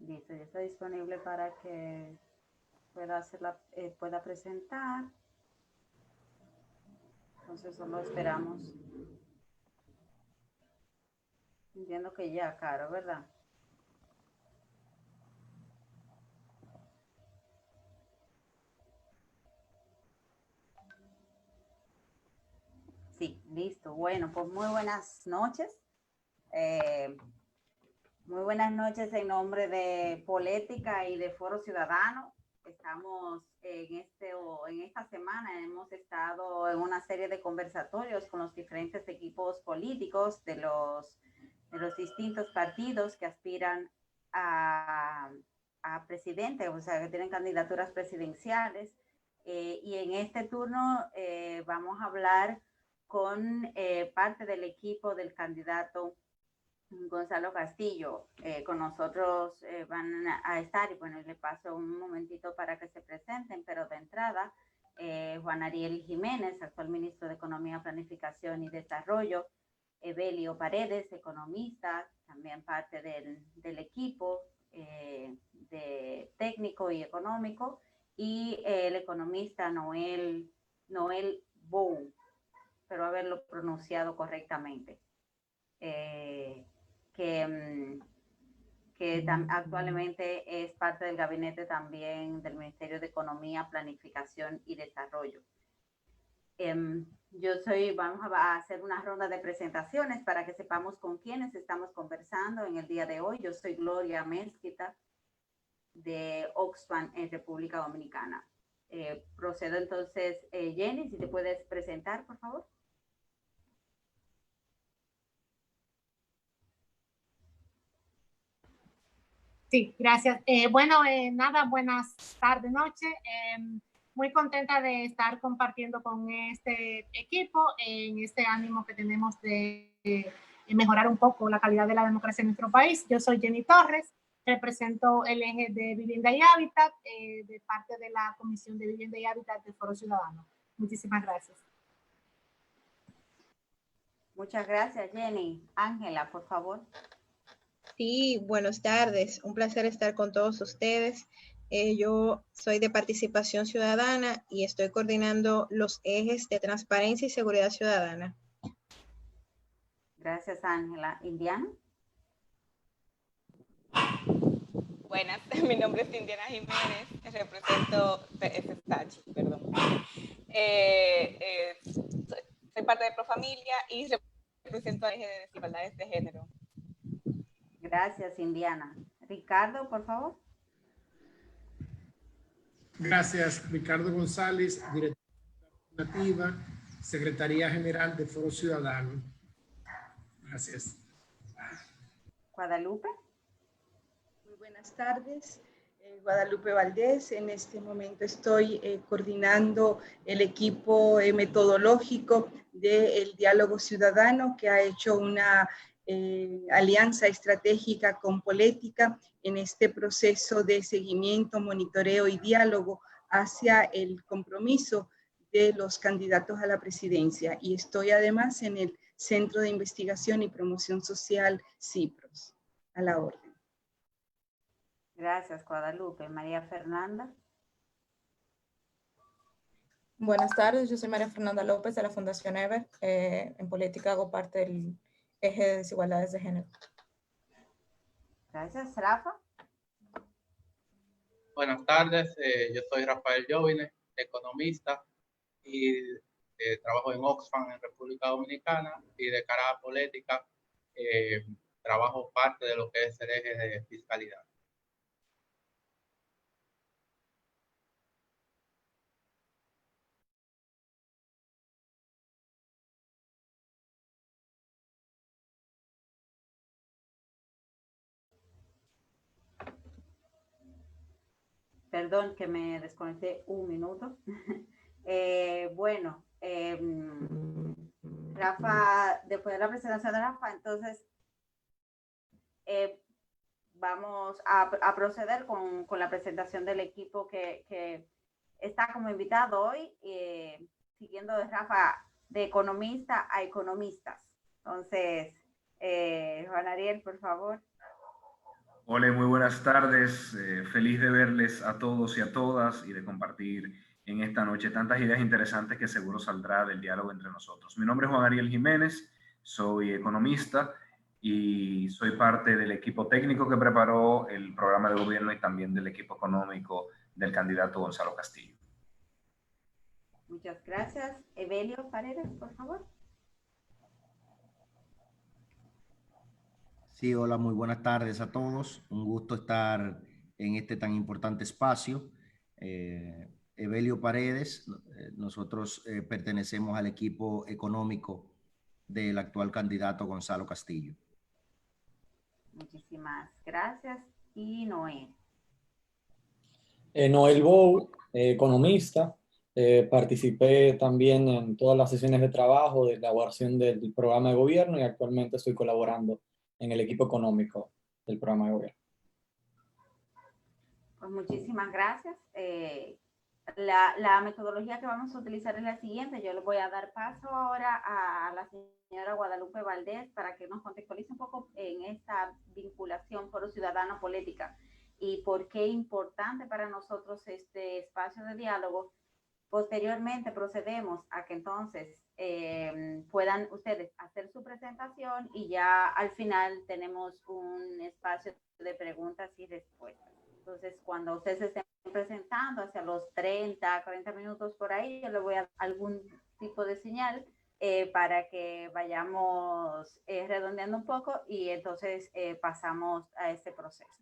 Listo, ya está disponible para que pueda pueda presentar. Entonces solo esperamos. Entiendo que ya, Caro, ¿verdad? Sí, listo. Bueno, pues muy buenas noches. Muy buenas noches en nombre de Polética y de Foro Ciudadano. Estamos en esta semana hemos estado en una serie de conversatorios con los diferentes equipos políticos de los distintos partidos que aspiran a, a presidente, o sea, que tienen candidaturas presidenciales. Y en este turno vamos a hablar con parte del equipo del candidato Gonzalo Castillo. Con nosotros van a estar, y bueno, le paso un momentito para que se presenten, pero de entrada, Juan Ariel Jiménez, actual ministro de Economía, Planificación y Desarrollo, Evelio Paredes, economista, también parte del equipo de técnico y económico, y el economista Noel Bow, espero haberlo pronunciado correctamente. Que actualmente es parte del gabinete también del Ministerio de Economía, Planificación y Desarrollo. Vamos a hacer una ronda de presentaciones para que sepamos con quiénes estamos conversando en el día de hoy. Yo soy Gloria Mezquita de Oxfam en República Dominicana. Procedo entonces, Jenny, si te puedes presentar, por favor. Sí, gracias. Nada, buenas tardes, noche. Muy contenta de estar compartiendo con este equipo en este ánimo que tenemos de mejorar un poco la calidad de la democracia en nuestro país. Yo soy Jenny Torres, represento el eje de Vivienda y Hábitat de parte de la Comisión de Vivienda y Hábitat del Foro Ciudadano. Muchísimas gracias. Muchas gracias, Jenny. Ángela, por favor. Sí, buenas tardes. Un placer estar con todos ustedes. Yo soy de Participación Ciudadana y estoy coordinando los ejes de transparencia y seguridad ciudadana. Gracias, Ángela. Indiana. Buenas, mi nombre es Indiana Jiménez, represento, soy parte de Profamilia y represento a Eje de Desigualdades de Género. Gracias, Indiana. Ricardo, por favor. Gracias, Ricardo González, director administrativa, Secretaría General de Foro Ciudadano. Gracias. Guadalupe. Muy buenas tardes. Guadalupe Valdés. En este momento estoy coordinando el equipo metodológico del diálogo ciudadano que ha hecho una alianza estratégica con Polética en este proceso de seguimiento, monitoreo y diálogo hacia el compromiso de los candidatos a la presidencia. Y estoy además en el Centro de Investigación y Promoción Social CIPROS. A la orden. Gracias, Guadalupe. María Fernanda. Buenas tardes, yo soy María Fernanda López de la Fundación EVER. En política hago parte del eje de desigualdades de género. Gracias, Rafa. Buenas tardes, yo soy Rafael Jovine, economista y trabajo en Oxfam en República Dominicana y de cara a política trabajo parte de lo que es el eje de fiscalidad. Perdón que me desconecté un minuto. Rafa, después de la presentación de Rafa, entonces vamos a proceder con la presentación del equipo que está como invitado hoy, siguiendo de Rafa de economista a economistas. Entonces, Juan Ariel, por favor. Hola, muy buenas tardes. Feliz de verles a todos y a todas y de compartir en esta noche tantas ideas interesantes que seguro saldrá del diálogo entre nosotros. Mi nombre es Juan Ariel Jiménez, soy economista y soy parte del equipo técnico que preparó el programa de gobierno y también del equipo económico del candidato Gonzalo Castillo. Muchas gracias. Evelio Paredes, por favor. Sí, hola, muy buenas tardes a todos. Un gusto estar en este tan importante espacio. Evelio Paredes, nosotros pertenecemos al equipo económico del actual candidato Gonzalo Castillo. Muchísimas gracias. Y Noé. Noel Bou, economista. Participé también en todas las sesiones de trabajo de elaboración del programa de gobierno y actualmente estoy colaborando en el equipo económico del programa de gobierno. Pues muchísimas gracias. La metodología que vamos a utilizar es la siguiente. Yo le voy a dar paso ahora a la señora Guadalupe Valdés para que nos contextualice un poco en esta vinculación Foro Ciudadano Política y por qué es importante para nosotros este espacio de diálogo. Posteriormente procedemos a que entonces puedan ustedes hacer su presentación y ya al final tenemos un espacio de preguntas y respuestas. Entonces, cuando ustedes estén presentando hacia los 30, 40 minutos por ahí, yo le voy a dar algún tipo de señal para que vayamos redondeando un poco y entonces pasamos a este proceso.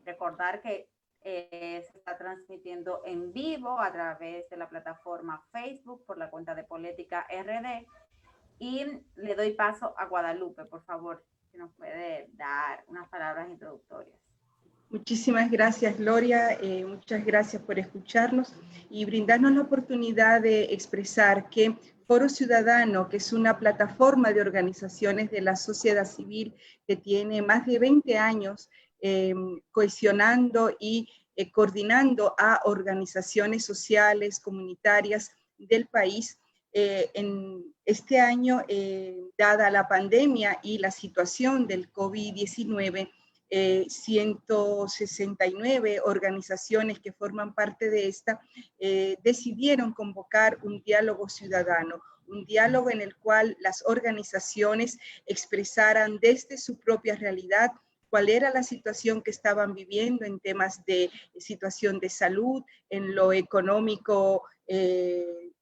Recordar que se está transmitiendo en vivo a través de la plataforma Facebook por la cuenta de Política RD. Y le doy paso a Guadalupe, por favor, si nos puede dar unas palabras introductorias. Muchísimas gracias, Gloria. Muchas gracias por escucharnos y brindarnos la oportunidad de expresar que Foro Ciudadano, que es una plataforma de organizaciones de la sociedad civil que tiene más de 20 años cohesionando y coordinando a organizaciones sociales, comunitarias del país. En este año, dada la pandemia y la situación del COVID-19, 169 organizaciones que forman parte de esta decidieron convocar un diálogo ciudadano, un diálogo en el cual las organizaciones expresaran desde su propia realidad cuál era la situación que estaban viviendo en temas de situación de salud, en lo económico,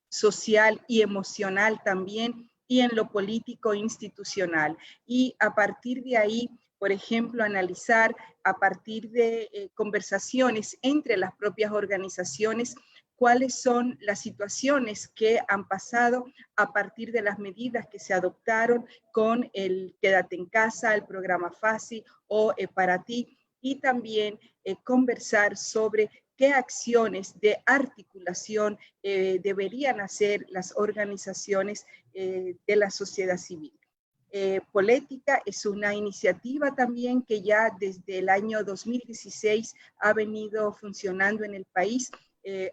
social y emocional también, y en lo político institucional. Y a partir de ahí, por ejemplo, analizar a partir de conversaciones entre las propias organizaciones cuáles son las situaciones que han pasado a partir de las medidas que se adoptaron con el Quédate en Casa, el programa FASI o Para Ti, y también conversar sobre qué acciones de articulación deberían hacer las organizaciones de la sociedad civil. Política es una iniciativa también que ya desde el año 2016 ha venido funcionando en el país,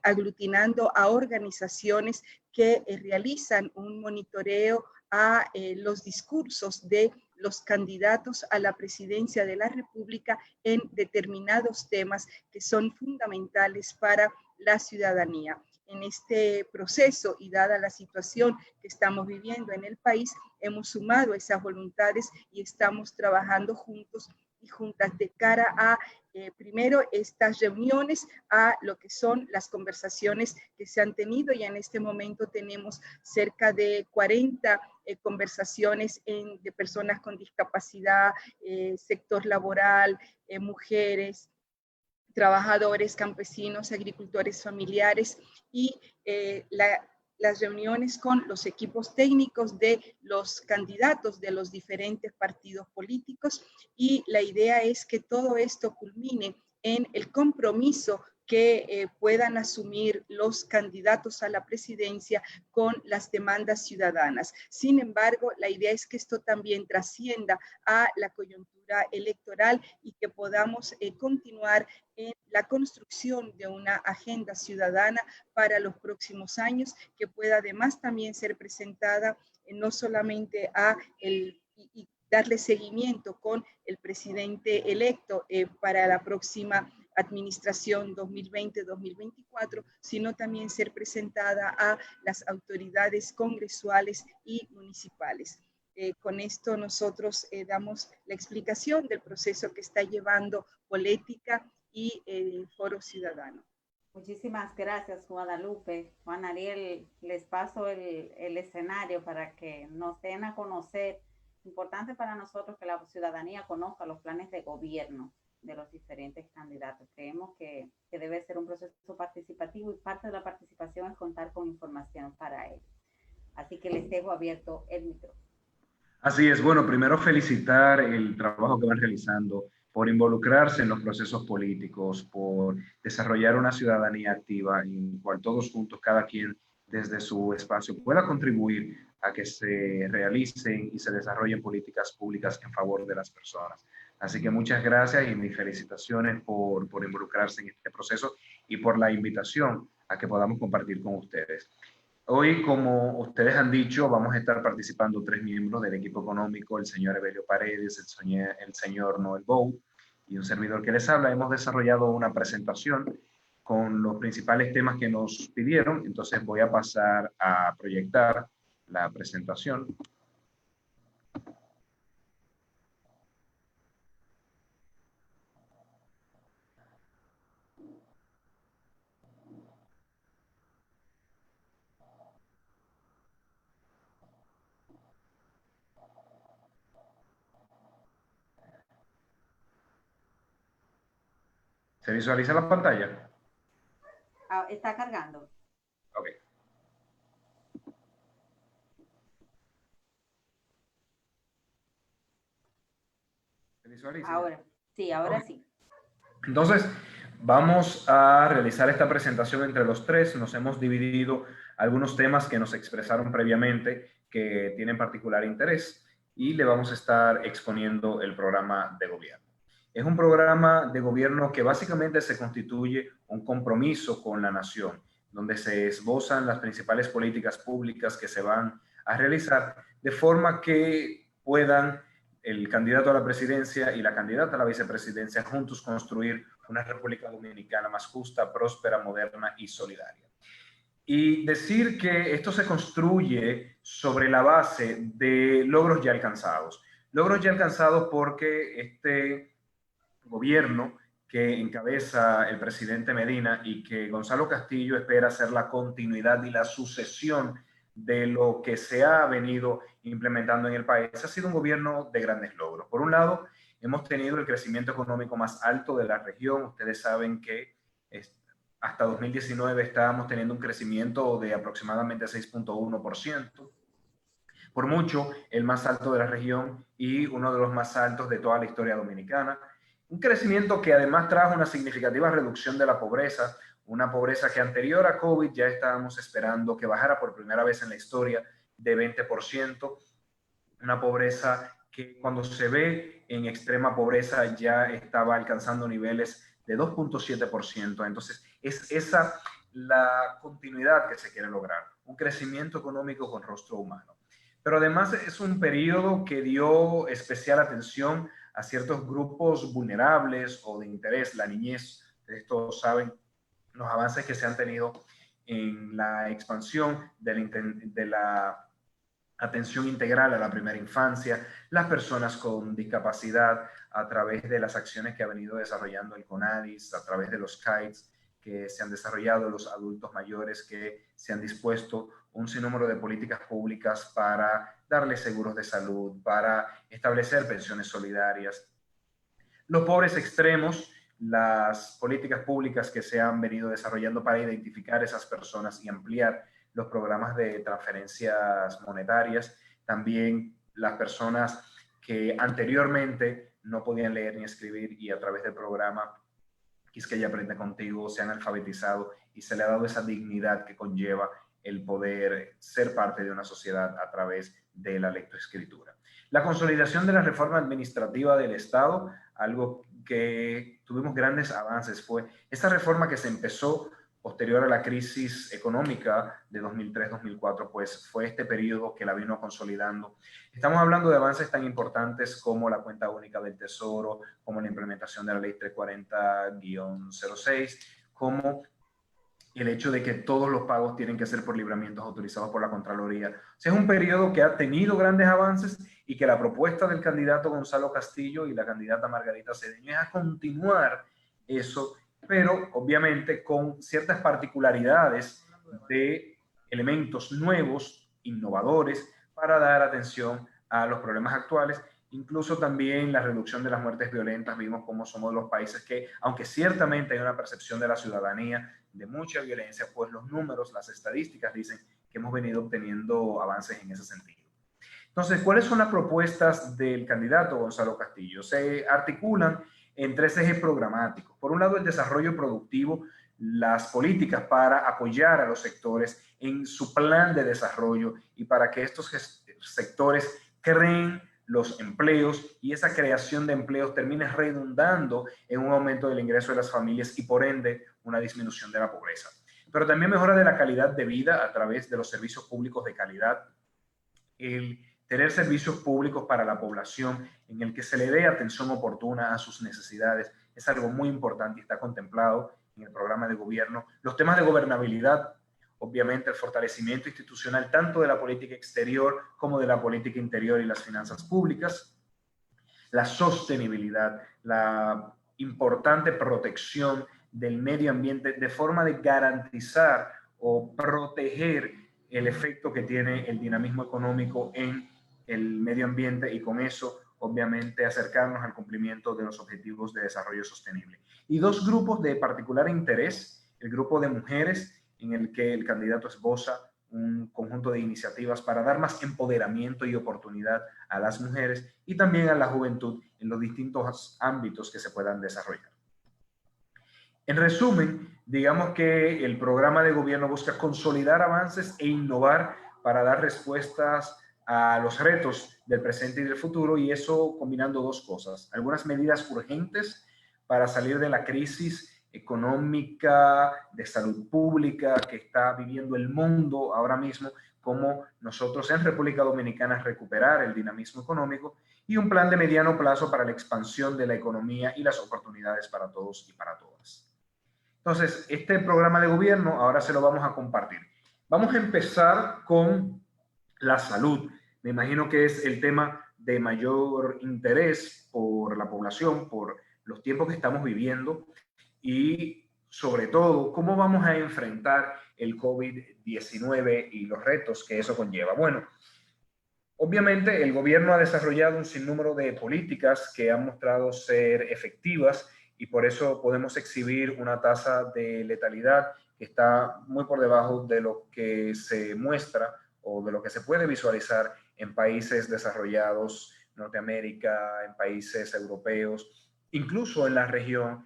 aglutinando a organizaciones que realizan un monitoreo a los discursos de los candidatos a la presidencia de la República en determinados temas que son fundamentales para la ciudadanía. En este proceso y dada la situación que estamos viviendo en el país, hemos sumado esas voluntades y estamos trabajando juntos y juntas de cara a, primero, estas reuniones, a lo que son las conversaciones que se han tenido. Y en este momento tenemos cerca de 40 conversaciones de personas con discapacidad, sector laboral, mujeres, trabajadores, campesinos, agricultores familiares y las reuniones con los equipos técnicos de los candidatos de los diferentes partidos políticos, y la idea es que todo esto culmine en el compromiso que puedan asumir los candidatos a la presidencia con las demandas ciudadanas. Sin embargo, la idea es que esto también trascienda a la coyuntura electoral y que podamos continuar en la construcción de una agenda ciudadana para los próximos años, que pueda además también ser presentada no solamente darle seguimiento con el presidente electo para la próxima administración 2020-2024, sino también ser presentada a las autoridades congresuales y municipales. Con esto nosotros damos la explicación del proceso que está llevando Polética y el Foro Ciudadano. Muchísimas gracias, Guadalupe. Juan Ariel, les paso el escenario para que nos den a conocer. Importante para nosotros que la ciudadanía conozca los planes de gobierno de los diferentes candidatos. Creemos que debe ser un proceso participativo y parte de la participación es contar con información para él. Así que les dejo abierto el micrófono. Así es. Bueno, primero felicitar el trabajo que van realizando por involucrarse en los procesos políticos, por desarrollar una ciudadanía activa en la cual todos juntos, cada quien desde su espacio, pueda contribuir a que se realicen y se desarrollen políticas públicas en favor de las personas. Así que muchas gracias y mis felicitaciones por involucrarse en este proceso y por la invitación a que podamos compartir con ustedes. Hoy, como ustedes han dicho, vamos a estar participando 3 miembros del equipo económico, el señor Evelio Paredes, el señor Noel Bou y un servidor que les habla. Hemos desarrollado una presentación con los principales temas que nos pidieron, entonces voy a pasar a proyectar la presentación. ¿Se visualiza la pantalla? Está cargando. Ok. ¿Se visualiza? Ahora, sí, ahora sí. Entonces, vamos a realizar esta presentación entre los tres. Nos hemos dividido algunos temas que nos expresaron previamente que tienen particular interés y le vamos a estar exponiendo el programa de gobierno. Es un programa de gobierno que básicamente se constituye un compromiso con la nación, donde se esbozan las principales políticas públicas que se van a realizar de forma que puedan el candidato a la presidencia y la candidata a la vicepresidencia juntos construir una República Dominicana más justa, próspera, moderna y solidaria. Y decir que esto se construye sobre la base de logros ya alcanzados. Logros ya alcanzados porque este gobierno que encabeza el presidente Medina y que Gonzalo Castillo espera ser la continuidad y la sucesión de lo que se ha venido implementando en el país, ha sido un gobierno de grandes logros. Por un lado, hemos tenido el crecimiento económico más alto de la región. Ustedes saben que hasta 2019 estábamos teniendo un crecimiento de aproximadamente 6.1%. Por mucho, el más alto de la región y uno de los más altos de toda la historia dominicana. Un crecimiento que además trajo una significativa reducción de la pobreza, una pobreza que anterior a COVID ya estábamos esperando que bajara por primera vez en la historia de 20%, una pobreza que cuando se ve en extrema pobreza ya estaba alcanzando niveles de 2.7%. Entonces, es esa la continuidad que se quiere lograr, un crecimiento económico con rostro humano. Pero además es un periodo que dio especial atención a ciertos grupos vulnerables o de interés, la niñez. Ustedes todos saben los avances que se han tenido en la expansión de la atención integral a la primera infancia, las personas con discapacidad a través de las acciones que ha venido desarrollando el CONADIS, a través de los CAITS que se han desarrollado, los adultos mayores que se han dispuesto un sinnúmero de políticas públicas para darles seguros de salud, para establecer pensiones solidarias. Los pobres extremos, las políticas públicas que se han venido desarrollando para identificar esas personas y ampliar los programas de transferencias monetarias. También las personas que anteriormente no podían leer ni escribir y a través del programa Quisqueya Aprende Contigo se han alfabetizado y se le ha dado esa dignidad que conlleva el poder ser parte de una sociedad a través de la lectoescritura. La consolidación de la reforma administrativa del Estado, algo que tuvimos grandes avances, fue esta reforma que se empezó posterior a la crisis económica de 2003-2004, pues fue este periodo que la vino consolidando. Estamos hablando de avances tan importantes como la cuenta única del Tesoro, como la implementación de la ley 340-06, como el hecho de que todos los pagos tienen que ser por libramientos autorizados por la Contraloría. O sea, es un periodo que ha tenido grandes avances y que la propuesta del candidato Gonzalo Castillo y la candidata Margarita Cedeño es a continuar eso, pero obviamente con ciertas particularidades de elementos nuevos, innovadores, para dar atención a los problemas actuales, incluso también la reducción de las muertes violentas. Vimos cómo somos los países que, aunque ciertamente hay una percepción de la ciudadanía de mucha violencia, pues los números, las estadísticas dicen que hemos venido obteniendo avances en ese sentido. Entonces, ¿cuáles son las propuestas del candidato Gonzalo Castillo? Se articulan en 3 ejes programáticos. Por un lado, el desarrollo productivo, las políticas para apoyar a los sectores en su plan de desarrollo y para que estos sectores creen los empleos y esa creación de empleos termine redundando en un aumento del ingreso de las familias y por ende una disminución de la pobreza. Pero también mejora de la calidad de vida a través de los servicios públicos de calidad, el tener servicios públicos para la población en el que se le dé atención oportuna a sus necesidades es algo muy importante y está contemplado en el programa de gobierno. Los temas de gobernabilidad, obviamente el fortalecimiento institucional tanto de la política exterior como de la política interior y las finanzas públicas, la sostenibilidad, la importante protección del medio ambiente de forma de garantizar o proteger el efecto que tiene el dinamismo económico en el medio ambiente y con eso obviamente acercarnos al cumplimiento de los objetivos de desarrollo sostenible. Y 2 grupos de particular interés, el grupo de mujeres, en el que el candidato esboza un conjunto de iniciativas para dar más empoderamiento y oportunidad a las mujeres y también a la juventud en los distintos ámbitos que se puedan desarrollar. En resumen, digamos que el programa de gobierno busca consolidar avances e innovar para dar respuestas a los retos del presente y del futuro, y eso combinando 2 cosas. Algunas medidas urgentes para salir de la crisis económica, de salud pública que está viviendo el mundo ahora mismo, como nosotros en República Dominicana recuperar el dinamismo económico, y un plan de mediano plazo para la expansión de la economía y las oportunidades para todos y para todas. Entonces, este programa de gobierno ahora se lo vamos a compartir. Vamos a empezar con la salud. Me imagino que es el tema de mayor interés por la población, por los tiempos que estamos viviendo y sobre todo, cómo vamos a enfrentar el COVID-19 y los retos que eso conlleva. Bueno, obviamente el gobierno ha desarrollado un sinnúmero de políticas que han mostrado ser efectivas y por eso podemos exhibir una tasa de letalidad que está muy por debajo de lo que se muestra o de lo que se puede visualizar en países desarrollados, Norteamérica, en países europeos, incluso en la región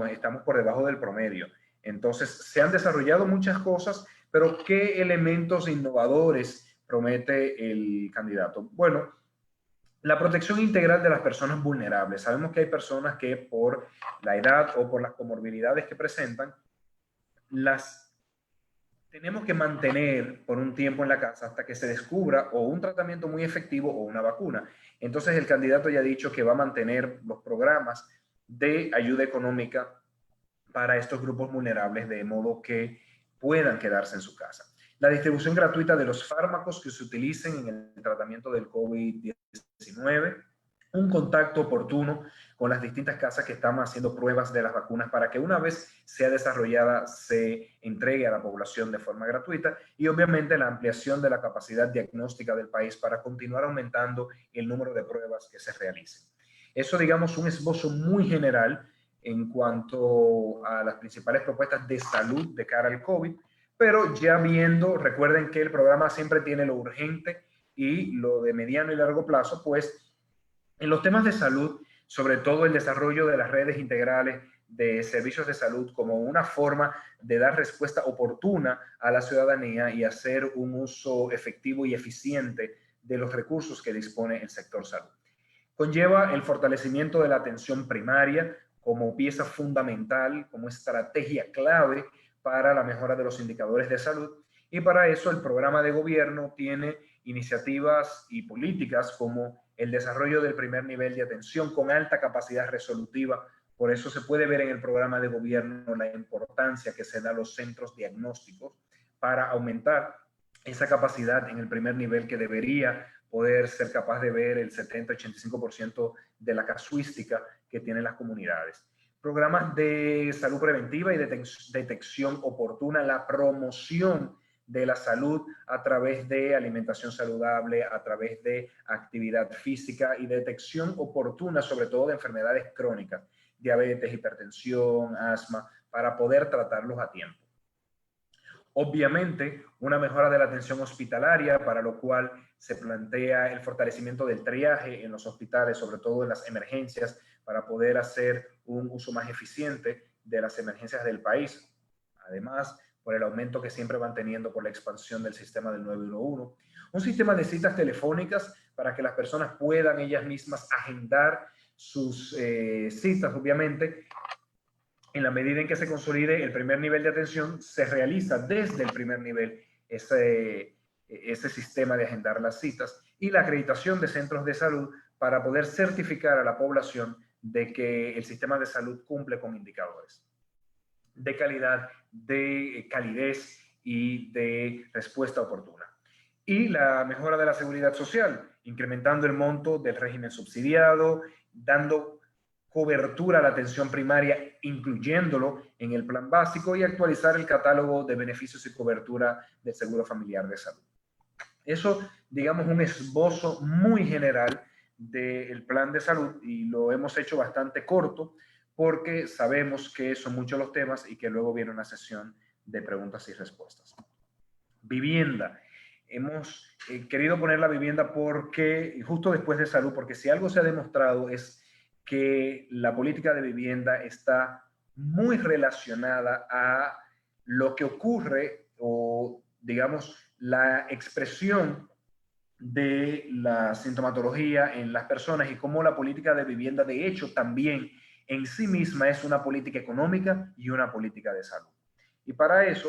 estamos por debajo del promedio. Entonces, se han desarrollado muchas cosas, pero ¿qué elementos innovadores promete el candidato? Bueno, la protección integral de las personas vulnerables. Sabemos que hay personas que por la edad o por las comorbilidades que presentan, las tenemos que mantener por un tiempo en la casa hasta que se descubra o un tratamiento muy efectivo o una vacuna. Entonces el candidato ya ha dicho que va a mantener los programas de ayuda económica para estos grupos vulnerables de modo que puedan quedarse en su casa. La distribución gratuita de los fármacos que se utilicen en el tratamiento del COVID-19, un contacto oportuno con las distintas casas que están haciendo pruebas de las vacunas para que una vez sea desarrollada se entregue a la población de forma gratuita y obviamente la ampliación de la capacidad diagnóstica del país para continuar aumentando el número de pruebas que se realicen. Eso, digamos, un esbozo muy general en cuanto a las principales propuestas de salud de cara al COVID, pero ya viendo, recuerden que el programa siempre tiene lo urgente y lo de mediano y largo plazo, pues en los temas de salud, sobre todo el desarrollo de las redes integrales de servicios de salud como una forma de dar respuesta oportuna a la ciudadanía y hacer un uso efectivo y eficiente de los recursos que dispone el sector salud. Conlleva el fortalecimiento de la atención primaria como pieza fundamental, como estrategia clave para la mejora de los indicadores de salud. Y para eso el programa de gobierno tiene iniciativas y políticas como el desarrollo del primer nivel de atención con alta capacidad resolutiva. Por eso se puede ver en el programa de gobierno la importancia que se da a los centros diagnósticos para aumentar esa capacidad en el primer nivel, que debería poder ser capaz de ver el 70-85% de la casuística que tienen las comunidades. Programas de salud preventiva y detección oportuna, la promoción de la salud a través de alimentación saludable, a través de actividad física y detección oportuna, sobre todo de enfermedades crónicas, diabetes, hipertensión, asma, para poder tratarlos a tiempo. Obviamente, una mejora de la atención hospitalaria, para lo cual se plantea el fortalecimiento del triaje en los hospitales, sobre todo en las emergencias, para poder hacer un uso más eficiente de las emergencias del país. Además, por el aumento que siempre van teniendo por la expansión del sistema del 911. Un sistema de citas telefónicas para que las personas puedan ellas mismas agendar sus citas, obviamente. En la medida en que se consolide el primer nivel de atención, se realiza desde el primer nivel ese sistema de agendar las citas, y la acreditación de centros de salud para poder certificar a la población de que el sistema de salud cumple con indicadores de calidad, de calidez y de respuesta oportuna. Y la mejora de la seguridad social, incrementando el monto del régimen subsidiado, dando cobertura a la atención primaria, incluyéndolo en el plan básico, y actualizar el catálogo de beneficios y cobertura del Seguro Familiar de Salud. Eso, digamos, un esbozo muy general del plan de salud, y lo hemos hecho bastante corto porque sabemos que son muchos los temas y que luego viene una sesión de preguntas y respuestas. Vivienda. Hemos querido poner la vivienda porque, justo después de salud, porque si algo se ha demostrado es que la política de vivienda está muy relacionada a lo que ocurre, o digamos, la expresión de la sintomatología en las personas, y cómo la política de vivienda, de hecho, también en sí misma es una política económica y una política de salud. Y para eso,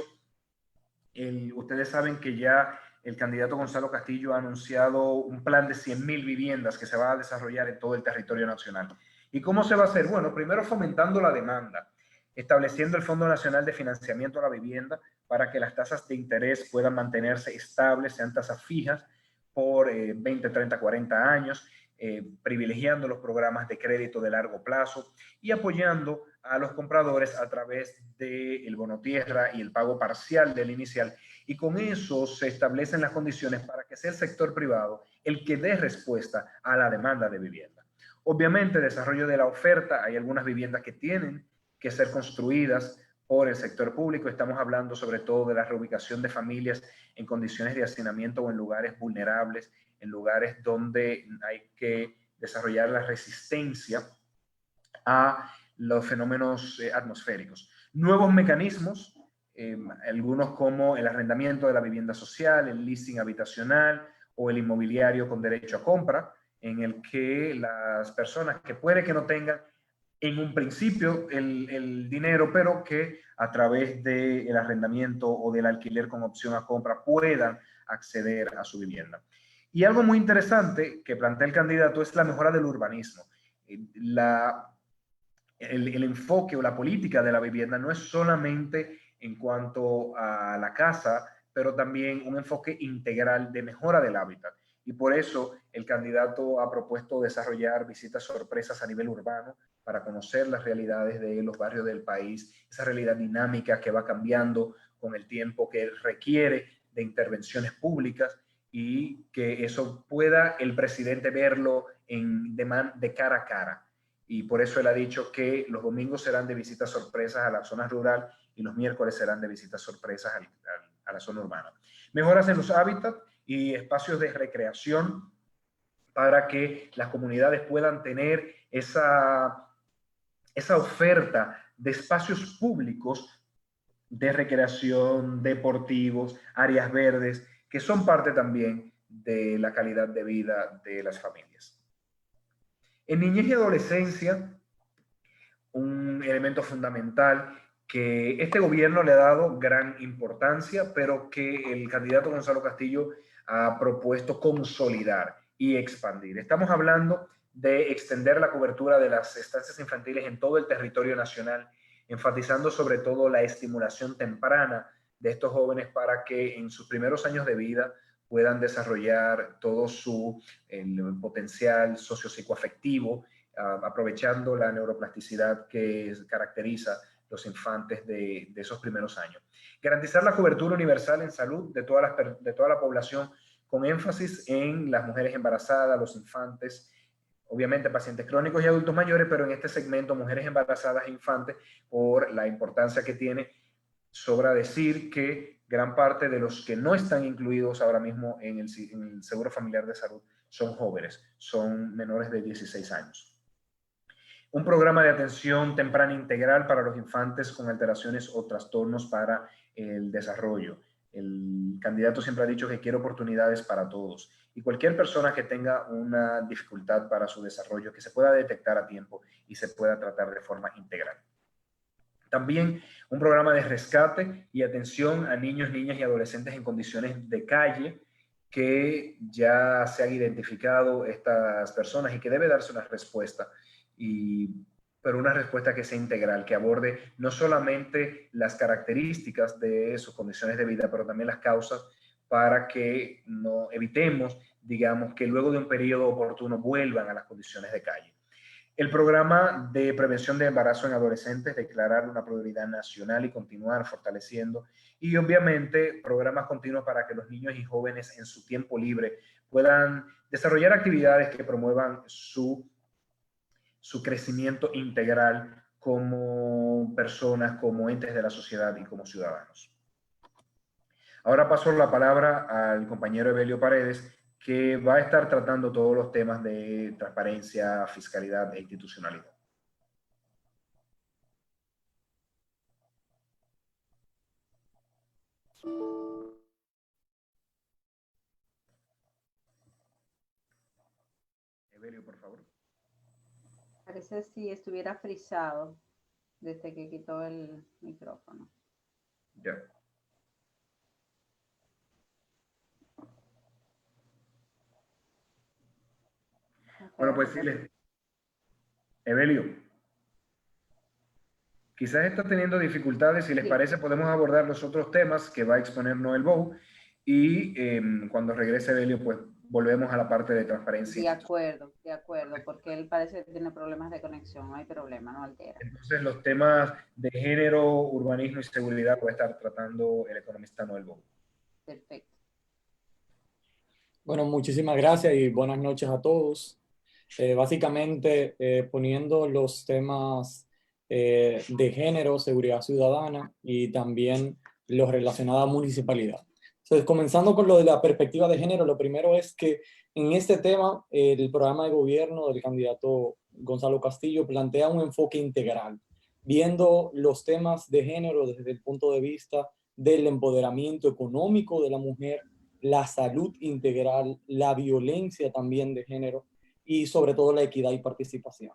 ustedes saben que ya el candidato Gonzalo Castillo ha anunciado un plan de 100.000 viviendas que se va a desarrollar en todo el territorio nacional. ¿Y cómo se va a hacer? Bueno, primero fomentando la demanda, estableciendo el Fondo Nacional de Financiamiento a la Vivienda para que las tasas de interés puedan mantenerse estables, sean tasas fijas por 20, 30, 40 años, privilegiando los programas de crédito de largo plazo y apoyando a los compradores a través del bono tierra y el pago parcial del inicial. Y con eso se establecen las condiciones para que sea el sector privado el que dé respuesta a la demanda de vivienda. Obviamente, desarrollo de la oferta. Hay algunas viviendas que tienen que ser construidas por el sector público. Estamos hablando sobre todo de la reubicación de familias en condiciones de hacinamiento o en lugares vulnerables, en lugares donde hay que desarrollar la resistencia a los fenómenos atmosféricos. Nuevos mecanismos, algunos como el arrendamiento de la vivienda social, el leasing habitacional o el inmobiliario con derecho a compra, en el que las personas que puede que no tengan en un principio el dinero, pero que a través del arrendamiento o del alquiler con opción a compra puedan acceder a su vivienda. Y algo muy interesante que plantea el candidato es la mejora del urbanismo. El enfoque o la política de la vivienda no es solamente en cuanto a la casa, pero también un enfoque integral de mejora del hábitat. Y por eso el candidato ha propuesto desarrollar visitas sorpresas a nivel urbano para conocer las realidades de los barrios del país, esa realidad dinámica que va cambiando con el tiempo, que requiere de intervenciones públicas, y que eso pueda el presidente verlo de cara a cara. Y por eso él ha dicho que los domingos serán de visitas sorpresas a la zona rural y los miércoles serán de visitas sorpresas a la zona urbana. Mejoras en los hábitats y espacios de recreación para que las comunidades puedan tener esa oferta de espacios públicos de recreación, deportivos, áreas verdes, que son parte también de la calidad de vida de las familias. En niñez y adolescencia, un elemento fundamental que este gobierno le ha dado gran importancia, pero que el candidato Gonzalo Castillo ha propuesto consolidar y expandir. Estamos hablando de extender la cobertura de las estancias infantiles en todo el territorio nacional, enfatizando sobre todo la estimulación temprana de estos jóvenes para que en sus primeros años de vida puedan desarrollar todo su potencial sociopsicoafectivo, aprovechando la neuroplasticidad que caracteriza los infantes de esos primeros años. Garantizar la cobertura universal en salud de toda la población, con énfasis en las mujeres embarazadas, los infantes, obviamente pacientes crónicos y adultos mayores, pero en este segmento mujeres embarazadas e infantes, por la importancia que tiene. Sobra decir que gran parte de los que no están incluidos ahora mismo en el Seguro Familiar de Salud son jóvenes, son menores de 16 años. Un programa de atención temprana integral para los infantes con alteraciones o trastornos para el desarrollo. El candidato siempre ha dicho que quiere oportunidades para todos, y cualquier persona que tenga una dificultad para su desarrollo, que se pueda detectar a tiempo y se pueda tratar de forma integral. También un programa de rescate y atención a niños, niñas y adolescentes en condiciones de calle, que ya se han identificado estas personas y que debe darse una respuesta, pero una respuesta que sea integral, que aborde no solamente las características de sus condiciones de vida, pero también las causas, para que no evitemos, digamos, que luego de un periodo oportuno vuelvan a las condiciones de calle. El programa de prevención de embarazo en adolescentes, declarar una prioridad nacional y continuar fortaleciendo. Y obviamente programas continuos para que los niños y jóvenes en su tiempo libre puedan desarrollar actividades que promuevan su crecimiento integral como personas, como entes de la sociedad y como ciudadanos. Ahora paso la palabra al compañero Evelio Paredes, que va a estar tratando todos los temas de transparencia, fiscalidad e institucionalidad. Evelio, por favor. Parece si estuviera frisado desde que quitó el micrófono. Ya. Bueno, pues sí, Evelio, quizás está teniendo dificultades. Si les parece, podemos abordar los otros temas que va a exponer Noel Bou, y cuando regrese Evelio, pues volvemos a la parte de transparencia. De acuerdo, porque él parece que tiene problemas de conexión. No hay problema, no altera. Entonces, los temas de género, urbanismo y seguridad va a estar tratando el economista Noel Bou. Perfecto. Bueno, muchísimas gracias y buenas noches a todos. Básicamente, poniendo los temas de género, seguridad ciudadana y también los relacionados a municipalidad. Entonces, comenzando con lo de la perspectiva de género, lo primero es que en este tema el programa de gobierno del candidato Gonzalo Castillo plantea un enfoque integral, viendo los temas de género desde el punto de vista del empoderamiento económico de la mujer, la salud integral, la violencia también de género y sobre todo la equidad y participación.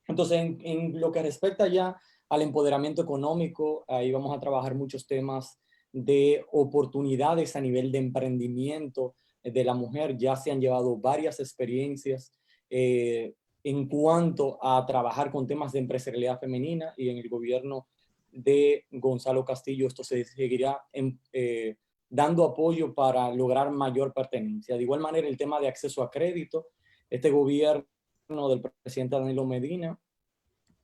Entonces, en lo que respecta ya al empoderamiento económico, ahí vamos a trabajar muchos temas de oportunidades a nivel de emprendimiento de la mujer. Ya se han llevado varias experiencias en cuanto a trabajar con temas de empresarialidad femenina, y en el gobierno de Gonzalo Castillo esto se seguirá dando apoyo para lograr mayor pertenencia. De igual manera, el tema de acceso a crédito, este gobierno del presidente Danilo Medina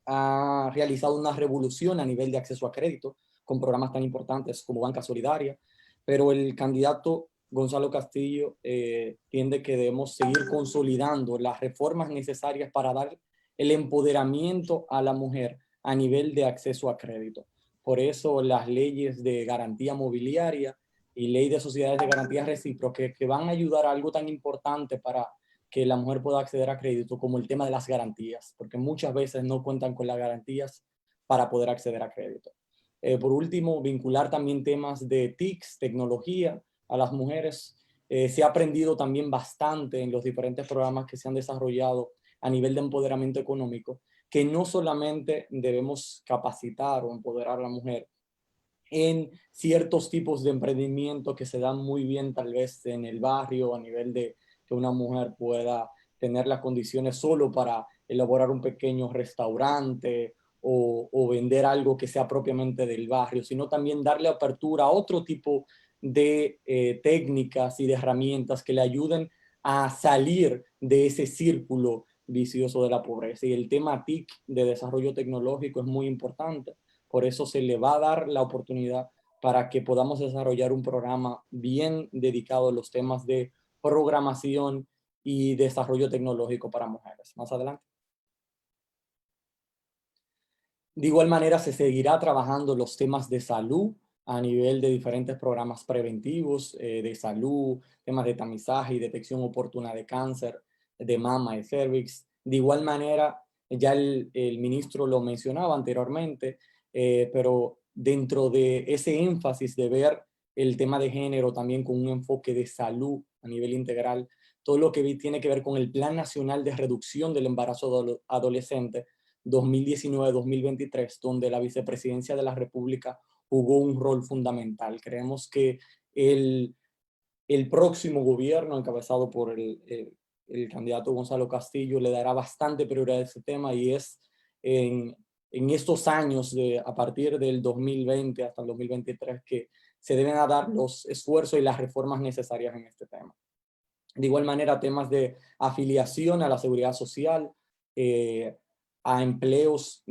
ha realizado una revolución a nivel de acceso a crédito con programas tan importantes como Banca Solidaria, pero el candidato Gonzalo Castillo entiende que debemos seguir consolidando las reformas necesarias para dar el empoderamiento a la mujer a nivel de acceso a crédito. Por eso las leyes de garantía mobiliaria y ley de sociedades de garantía recíproca, que van a ayudar a algo tan importante para que la mujer pueda acceder a crédito, como el tema de las garantías, porque muchas veces no cuentan con las garantías para poder acceder a crédito. Por último, vincular también temas de TICs, tecnología, a las mujeres. Se ha aprendido también bastante en los diferentes programas que se han desarrollado a nivel de empoderamiento económico, que no solamente debemos capacitar o empoderar a la mujer en ciertos tipos de emprendimiento que se dan muy bien tal vez en el barrio, a nivel de que una mujer pueda tener las condiciones solo para elaborar un pequeño restaurante o vender algo que sea propiamente del barrio, sino también darle apertura a otro tipo de técnicas y de herramientas que le ayuden a salir de ese círculo vicioso de la pobreza. Y el tema TIC de desarrollo tecnológico es muy importante. Por eso se le va a dar la oportunidad para que podamos desarrollar un programa bien dedicado a los temas de programación y desarrollo tecnológico para mujeres. Más adelante. De igual manera, se seguirá trabajando los temas de salud a nivel de diferentes programas preventivos de salud, temas de tamizaje y detección oportuna de cáncer, de mama y cervix. De igual manera, ya el ministro lo mencionaba anteriormente, pero dentro de ese énfasis de ver el tema de género también con un enfoque de salud a nivel integral, todo lo que tiene que ver con el Plan Nacional de Reducción del Embarazo Adolescente 2019-2023, donde la Vicepresidencia de la República jugó un rol fundamental. Creemos que el próximo gobierno, encabezado por el candidato Gonzalo Castillo, le dará bastante prioridad a ese tema, y es en estos años, a partir del 2020 hasta el 2023, que se deben a dar los esfuerzos y las reformas necesarias en este tema. De igual manera, temas de afiliación a la seguridad social, a empleos,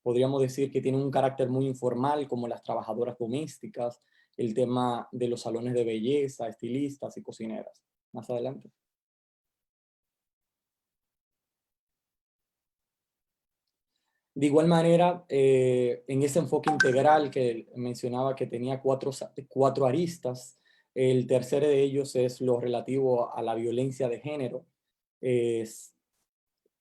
podríamos decir que tienen un carácter muy informal, como las trabajadoras domésticas, el tema de los salones de belleza, estilistas y cocineras. Más adelante. De igual manera, en ese enfoque integral que mencionaba, que tenía cuatro aristas, el tercero de ellos es lo relativo a la violencia de género.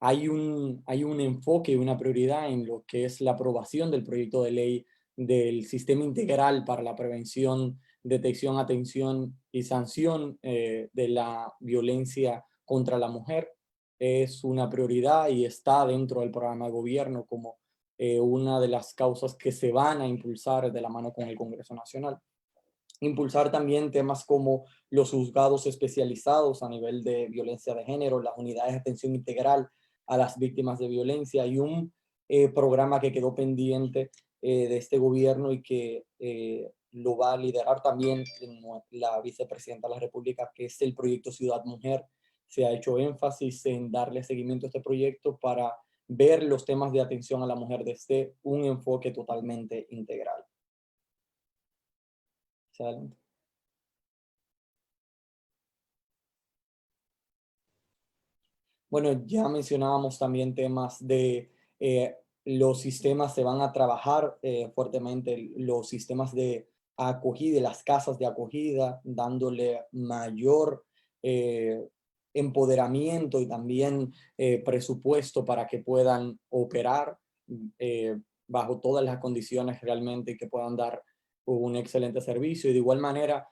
Hay un enfoque y una prioridad en lo que es la aprobación del proyecto de ley del Sistema Integral para la Prevención, Detección, Atención y Sanción de la Violencia contra la Mujer. Es una prioridad y está dentro del programa de gobierno como una de las causas que se van a impulsar de la mano con el Congreso Nacional. Impulsar también temas como los juzgados especializados a nivel de violencia de género, las unidades de atención integral a las víctimas de violencia, y un programa que quedó pendiente de este gobierno y que lo va a liderar también la vicepresidenta de la República, que es el proyecto Ciudad Mujer. Se ha hecho énfasis en darle seguimiento a este proyecto para ver los temas de atención a la mujer desde un enfoque totalmente integral. Adelante. Bueno, ya mencionábamos también temas de los sistemas, se van a trabajar fuertemente los sistemas de acogida, las casas de acogida, dándole mayor empoderamiento y también presupuesto para que puedan operar bajo todas las condiciones realmente, que puedan dar un excelente servicio. Y de igual manera,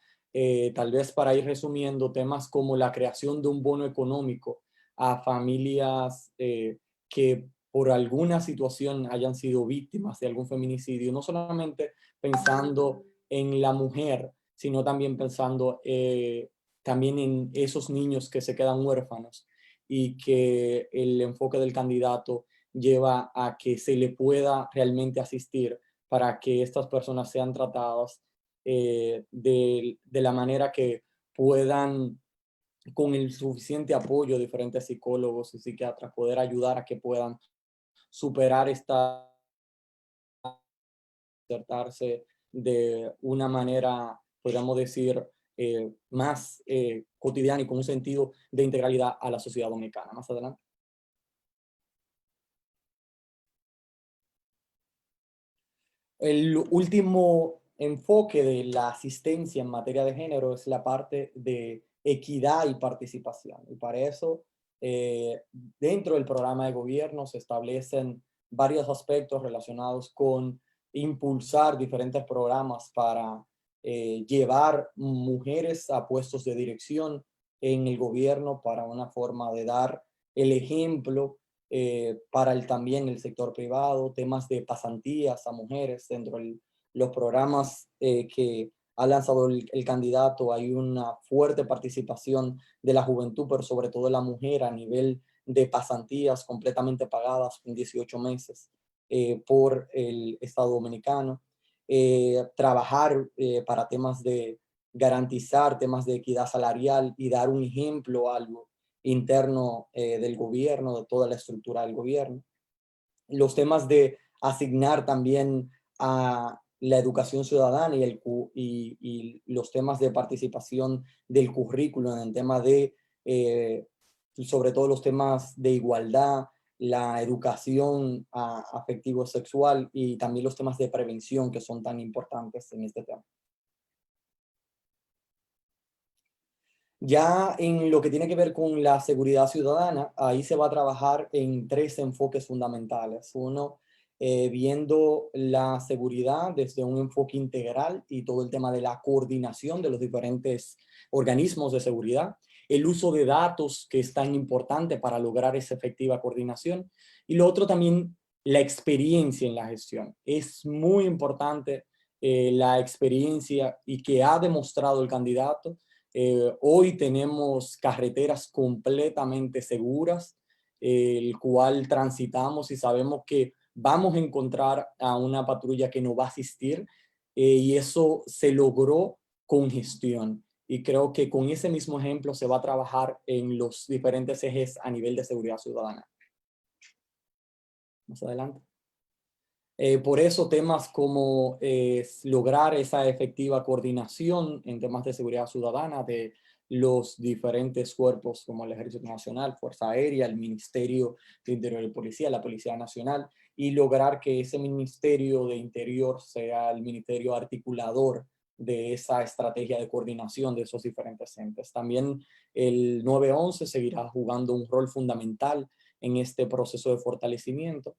tal vez para ir resumiendo, temas como la creación de un bono económico a familias que por alguna situación hayan sido víctimas de algún feminicidio, no solamente pensando en la mujer, sino también pensando también en esos niños que se quedan huérfanos, y que el enfoque del candidato lleva a que se le pueda realmente asistir para que estas personas sean tratadas de la manera que puedan, con el suficiente apoyo de diferentes psicólogos y psiquiatras, poder ayudar a que puedan superar tratarse de una manera, podríamos decir, más cotidiana y con un sentido de integralidad a la sociedad dominicana. Más adelante. El último enfoque de la asistencia en materia de género es la parte de equidad y participación. Y para eso, dentro del programa de gobierno se establecen varios aspectos relacionados con impulsar diferentes programas para llevar mujeres a puestos de dirección en el gobierno, para una forma de dar el ejemplo para también el sector privado, temas de pasantías a mujeres dentro de los programas que ha lanzado el candidato. Hay una fuerte participación de la juventud, pero sobre todo de la mujer a nivel de pasantías completamente pagadas en 18 meses por el Estado Dominicano. Trabajar para temas de garantizar temas de equidad salarial y dar un ejemplo algo interno del gobierno, de toda la estructura del gobierno. Los temas de asignar también a la educación ciudadana y los temas de participación del currículo en el tema de, sobre todo los temas de igualdad, la educación afectivo-sexual y también los temas de prevención que son tan importantes en este tema. Ya en lo que tiene que ver con la seguridad ciudadana, ahí se va a trabajar en 3 enfoques fundamentales. Uno, viendo la seguridad desde un enfoque integral y todo el tema de la coordinación de los diferentes organismos de seguridad, el uso de datos, que es tan importante para lograr esa efectiva coordinación, y lo otro también, la experiencia en la gestión. Es muy importante la experiencia y que ha demostrado el candidato. Hoy tenemos carreteras completamente seguras, el cual transitamos y sabemos que vamos a encontrar a una patrulla que nos va a asistir y eso se logró con gestión. Y creo que con ese mismo ejemplo se va a trabajar en los diferentes ejes a nivel de seguridad ciudadana. Más adelante. Por eso temas como lograr esa efectiva coordinación en temas de seguridad ciudadana de los diferentes cuerpos como el Ejército Nacional, Fuerza Aérea, el Ministerio de Interior y Policía, la Policía Nacional, y lograr que ese Ministerio de Interior sea el ministerio articulador de esa estrategia de coordinación de esos diferentes entes. También el 911 seguirá jugando un rol fundamental en este proceso de fortalecimiento.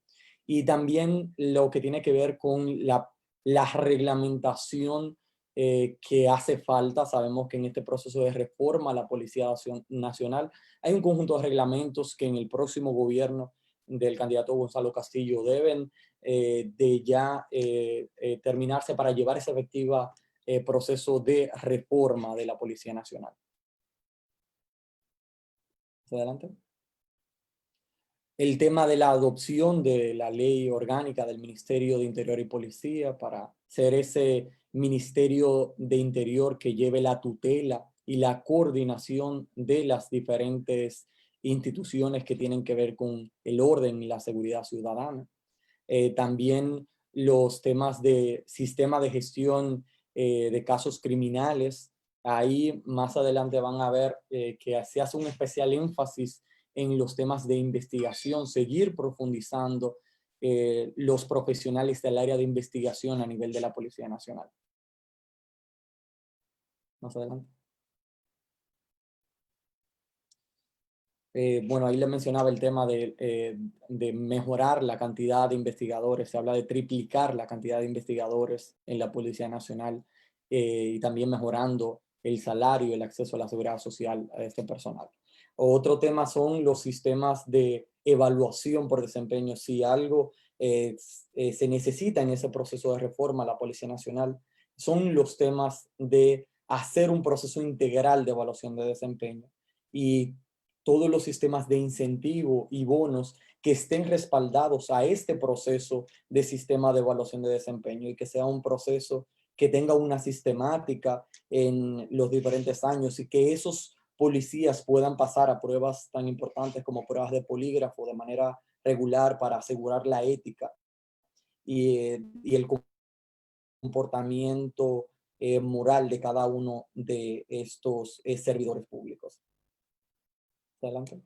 Y también lo que tiene que ver con la reglamentación que hace falta. Sabemos que en este proceso de reforma a la Policía Nacional hay un conjunto de reglamentos que en el próximo gobierno del candidato Gonzalo Castillo deben de ya terminarse para llevar ese efectivo proceso de reforma de la Policía Nacional. Adelante. El tema de la adopción de la ley orgánica del Ministerio de Interior y Policía para ser ese Ministerio de Interior que lleve la tutela y la coordinación de las diferentes instituciones que tienen que ver con el orden y la seguridad ciudadana. También los temas de sistema de gestión de casos criminales. Ahí más adelante van a ver que se hace un especial énfasis en los temas de investigación, seguir profundizando los profesionales del área de investigación a nivel de la Policía Nacional. Más adelante. Bueno, ahí les mencionaba el tema de mejorar la cantidad de investigadores. Se habla de triplicar la cantidad de investigadores en la Policía Nacional y también mejorando el salario y el acceso a la seguridad social a este personal. Otro tema son los sistemas de evaluación por desempeño. Si algo se necesita en ese proceso de reforma a la Policía Nacional, son los temas de hacer un proceso integral de evaluación de desempeño y todos los sistemas de incentivo y bonos que estén respaldados a este proceso de sistema de evaluación de desempeño y que sea un proceso que tenga una sistemática en los diferentes años y que esos policías puedan pasar a pruebas tan importantes como pruebas de polígrafo de manera regular para asegurar la ética y el comportamiento moral de cada uno de estos servidores públicos. Adelante.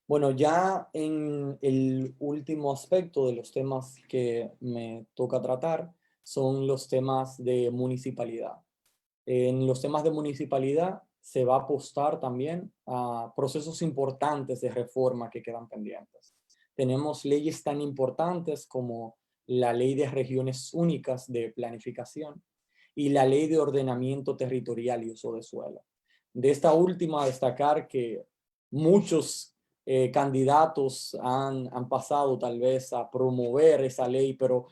Bueno, ya en el último aspecto de los temas que me toca tratar son los temas de municipalidad. En los temas de municipalidad se va a apostar también a procesos importantes de reforma que quedan pendientes. Tenemos leyes tan importantes como la Ley de Regiones Únicas de Planificación y la Ley de Ordenamiento Territorial y Uso de Suelo. De esta última, destacar que muchos candidatos han pasado tal vez a promover esa ley, pero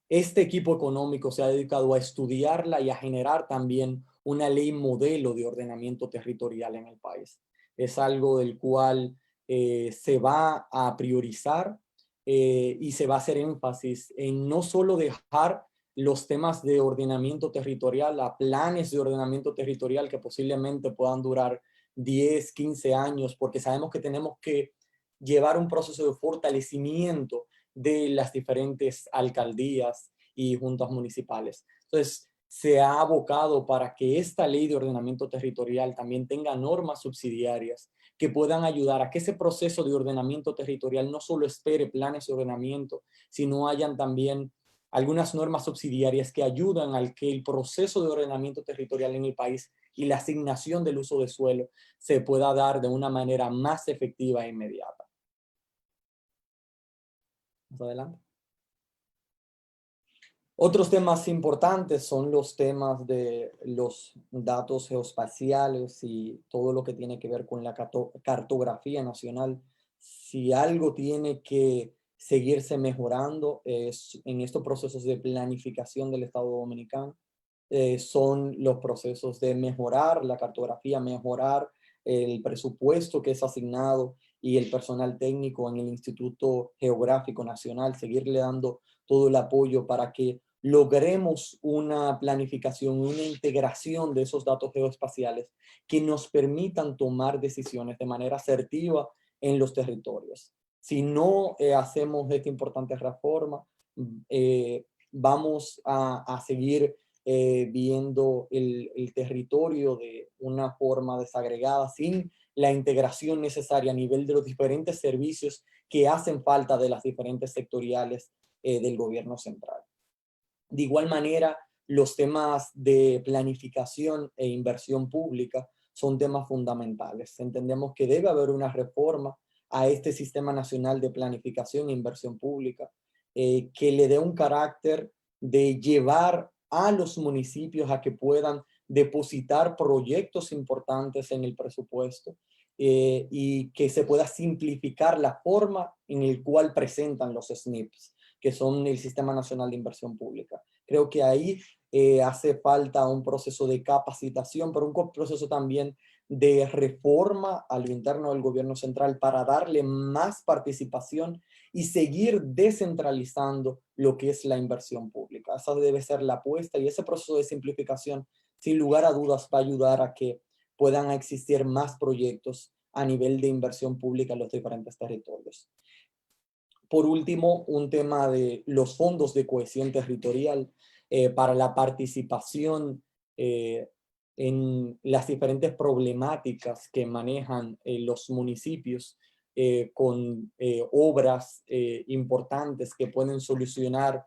este equipo económico se ha dedicado a estudiarla y a generar también una ley modelo de ordenamiento territorial en el país. Es algo del cual se va a priorizar y se va a hacer énfasis en no solo dejar los temas de ordenamiento territorial a planes de ordenamiento territorial que posiblemente puedan durar 10, 15 años, porque sabemos que tenemos que llevar un proceso de fortalecimiento de las diferentes alcaldías y juntas municipales. Entonces, se ha abocado para que esta ley de ordenamiento territorial también tenga normas subsidiarias que puedan ayudar a que ese proceso de ordenamiento territorial no solo espere planes de ordenamiento, sino hayan también algunas normas subsidiarias que ayudan al que el proceso de ordenamiento territorial en el país y la asignación del uso de suelo se pueda dar de una manera más efectiva e inmediata. Más adelante. Otros temas importantes son los temas de los datos geoespaciales y todo lo que tiene que ver con la cartografía nacional. Si algo tiene que seguirse mejorando es en estos procesos de planificación del Estado Dominicano, son los procesos de mejorar la cartografía, mejorar el presupuesto que es asignado y el personal técnico en el Instituto Geográfico Nacional, seguirle dando todo el apoyo para que logremos una planificación, una integración de esos datos geoespaciales que nos permitan tomar decisiones de manera asertiva en los territorios. Si no hacemos esta importante reforma, vamos a seguir viendo el territorio de una forma desagregada, sin la integración necesaria a nivel de los diferentes servicios que hacen falta de las diferentes sectoriales del gobierno central. De igual manera, los temas de planificación e inversión pública son temas fundamentales. Entendemos que debe haber una reforma a este Sistema Nacional de Planificación e Inversión Pública que le dé un carácter de llevar a los municipios a que puedan depositar proyectos importantes en el presupuesto y que se pueda simplificar la forma en la cual presentan los SNIPs, que son el Sistema Nacional de Inversión Pública. Creo que ahí hace falta un proceso de capacitación, pero un proceso también de reforma a lo interno del gobierno central para darle más participación y seguir descentralizando lo que es la inversión pública. Esa debe ser la apuesta y ese proceso de simplificación, sin lugar a dudas, va a ayudar a que puedan existir más proyectos a nivel de inversión pública en los diferentes territorios. Por último, un tema de los fondos de cohesión territorial para la participación en las diferentes problemáticas que manejan los municipios con obras importantes que pueden solucionar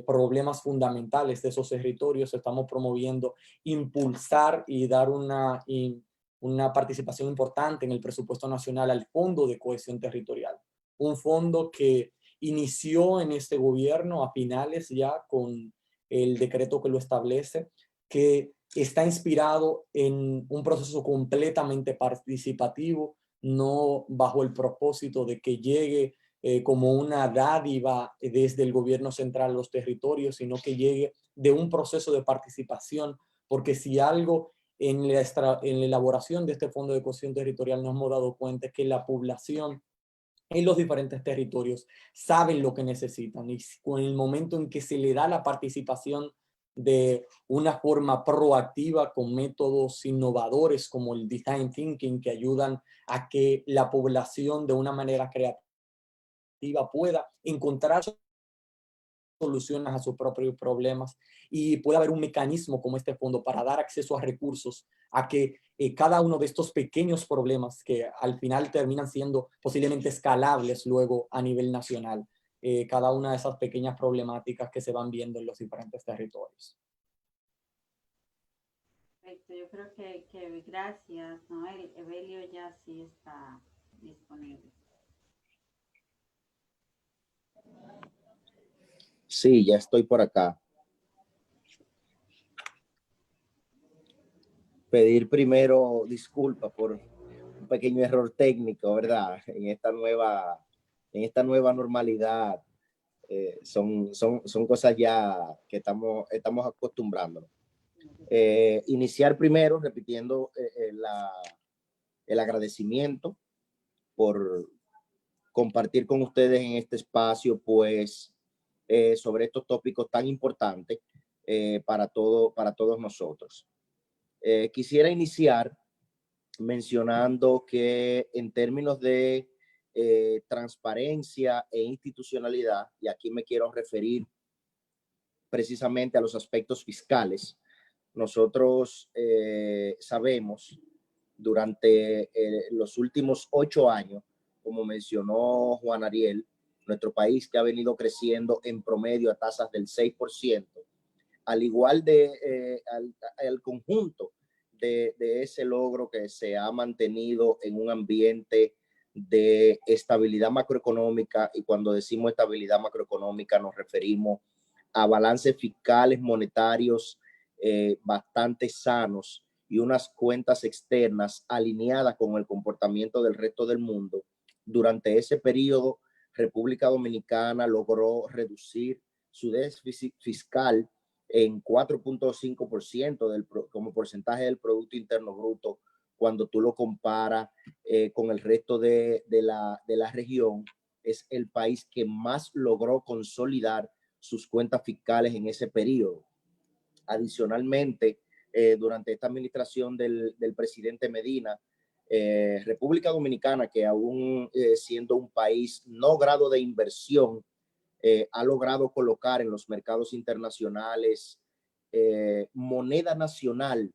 problemas fundamentales de esos territorios. Estamos promoviendo impulsar y dar una participación importante en el presupuesto nacional al Fondo de Cohesión Territorial. Un fondo que inició en este gobierno a finales ya con el decreto que lo establece, que está inspirado en un proceso completamente participativo, no bajo el propósito de que llegue como una dádiva desde el gobierno central a los territorios, sino que llegue de un proceso de participación, porque si algo en la elaboración de este Fondo de Cohesión Territorial nos hemos dado cuenta es que la población en los diferentes territorios saben lo que necesitan y con el momento en que se le da la participación de una forma proactiva con métodos innovadores como el design thinking que ayudan a que la población de una manera creativa pueda encontrar soluciones a sus propios problemas y puede haber un mecanismo como este fondo para dar acceso a recursos a que cada uno de estos pequeños problemas que al final terminan siendo posiblemente escalables luego a nivel nacional, cada una de esas pequeñas problemáticas que se van viendo en los diferentes territorios. Perfecto, yo creo que gracias, Noel. Evelio ya sí está disponible. Sí, ya estoy por acá. pedir primero disculpas por un pequeño error técnico, ¿verdad? En esta nueva normalidad. Son cosas ya que estamos acostumbrándonos. Iniciar primero repitiendo el agradecimiento por compartir con ustedes en este espacio, pues, sobre estos tópicos tan importantes para todos nosotros. Quisiera iniciar mencionando que en términos de transparencia e institucionalidad, y aquí me quiero referir precisamente a los aspectos fiscales, nosotros sabemos durante los últimos 8 años, como mencionó Juan Ariel, nuestro país que ha venido creciendo en promedio a tasas del 6%, al igual al conjunto de ese logro que se ha mantenido en un ambiente de estabilidad macroeconómica, y cuando decimos estabilidad macroeconómica nos referimos a balances fiscales monetarios bastante sanos y unas cuentas externas alineadas con el comportamiento del resto del mundo. Durante ese periodo, República Dominicana logró reducir su déficit fiscal en 4.5% como porcentaje del Producto Interno Bruto, cuando tú lo comparas con el resto de la región. Es el país que más logró consolidar sus cuentas fiscales en ese periodo. Adicionalmente, durante esta administración del presidente Medina, República Dominicana, que aún siendo un país no grado de inversión, ha logrado colocar en los mercados internacionales moneda nacional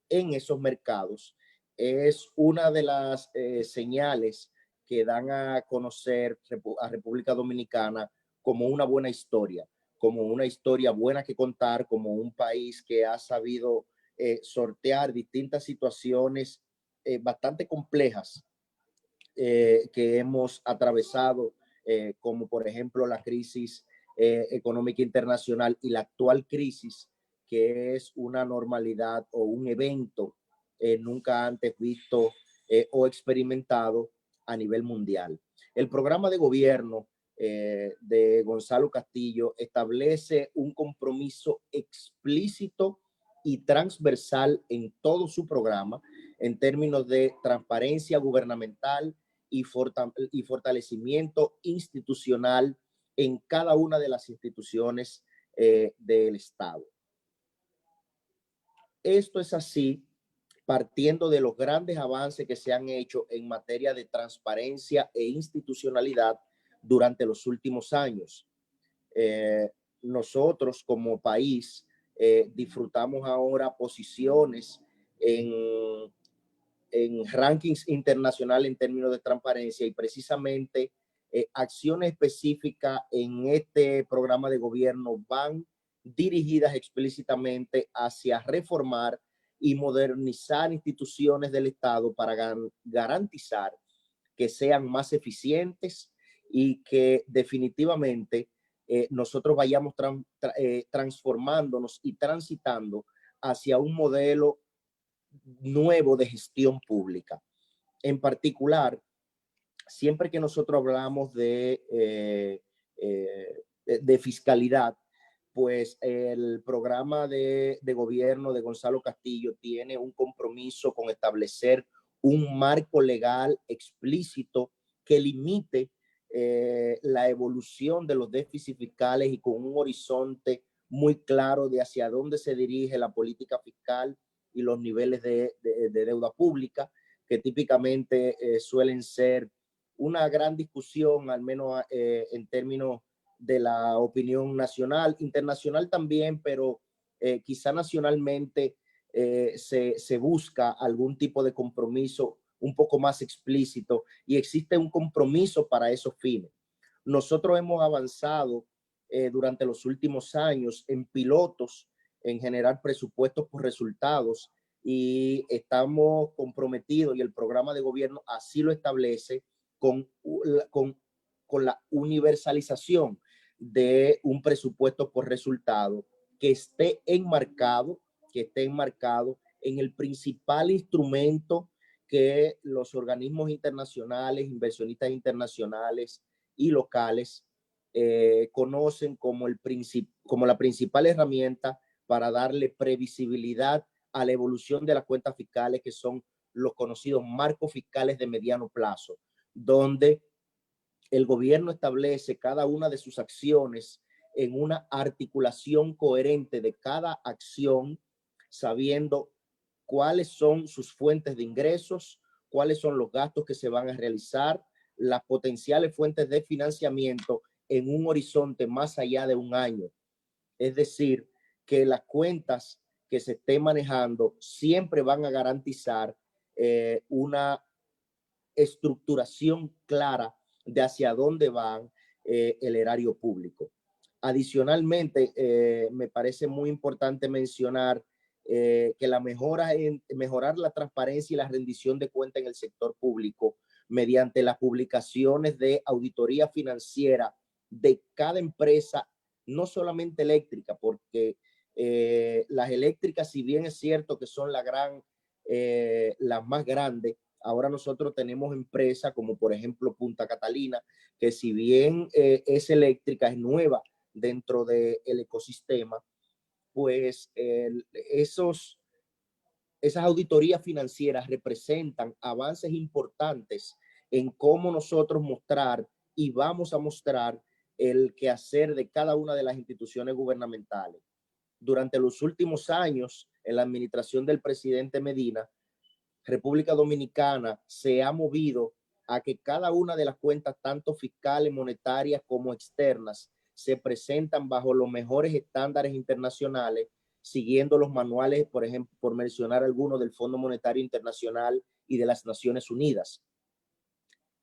en esos mercados. Es una de las señales que dan a conocer a República Dominicana como una buena historia, como una historia buena que contar, como un país que ha sabido sortear distintas situaciones bastante complejas que hemos atravesado, como por ejemplo la crisis económica internacional y la actual crisis, que es una normalidad o un evento nunca antes visto o experimentado a nivel mundial. El programa de gobierno de Gonzalo Castillo establece un compromiso explícito y transversal en todo su programa en términos de transparencia gubernamental y fortalecimiento institucional en cada una de las instituciones del Estado. Esto es así partiendo de los grandes avances que se han hecho en materia de transparencia e institucionalidad durante los últimos años. Nosotros como país disfrutamos ahora posiciones en rankings internacionales en términos de transparencia, y precisamente acciones específicas en este programa de gobierno van dirigidas explícitamente hacia reformar y modernizar instituciones del Estado para garantizar que sean más eficientes y que definitivamente nosotros vayamos transformándonos y transitando hacia un modelo nuevo de gestión pública. En particular, siempre que nosotros hablamos de fiscalidad, pues el programa de gobierno de Gonzalo Castillo tiene un compromiso con establecer un marco legal explícito que limite la evolución de los déficits fiscales, y con un horizonte muy claro de hacia dónde se dirige la política fiscal y los niveles de deuda pública, que típicamente suelen ser una gran discusión, al menos en términos de la opinión nacional, internacional también, pero quizá nacionalmente se busca algún tipo de compromiso un poco más explícito, y existe un compromiso para esos fines. Nosotros hemos avanzado durante los últimos años en pilotos, en generar presupuestos por resultados, y estamos comprometidos, y el programa de gobierno así lo establece, con la universalización de un presupuesto por resultado que esté enmarcado en el principal instrumento que los organismos internacionales, inversionistas internacionales y locales conocen como la principal herramienta para darle previsibilidad a la evolución de las cuentas fiscales, que son los conocidos marcos fiscales de mediano plazo, donde el gobierno establece cada una de sus acciones en una articulación coherente de cada acción, sabiendo cuáles son sus fuentes de ingresos, cuáles son los gastos que se van a realizar, las potenciales fuentes de financiamiento en un horizonte más allá de un año. Es decir, que las cuentas que se estén manejando siempre van a garantizar una estructuración clara de hacia dónde van el erario público. Adicionalmente, me parece muy importante mencionar que mejorar la transparencia y la rendición de cuentas en el sector público mediante las publicaciones de auditoría financiera de cada empresa, no solamente eléctrica, porque las eléctricas, si bien es cierto que son las más grandes, ahora nosotros tenemos empresas como por ejemplo Punta Catalina, que si bien es eléctrica, es nueva dentro del ecosistema, pues esas auditorías financieras representan avances importantes en cómo nosotros mostrar y vamos a mostrar el quehacer de cada una de las instituciones gubernamentales. Durante los últimos años, en la administración del presidente Medina, República Dominicana se ha movido a que cada una de las cuentas, tanto fiscales, monetarias como externas, se presentan bajo los mejores estándares internacionales, siguiendo los manuales, por ejemplo, por mencionar algunos, del Fondo Monetario Internacional y de las Naciones Unidas.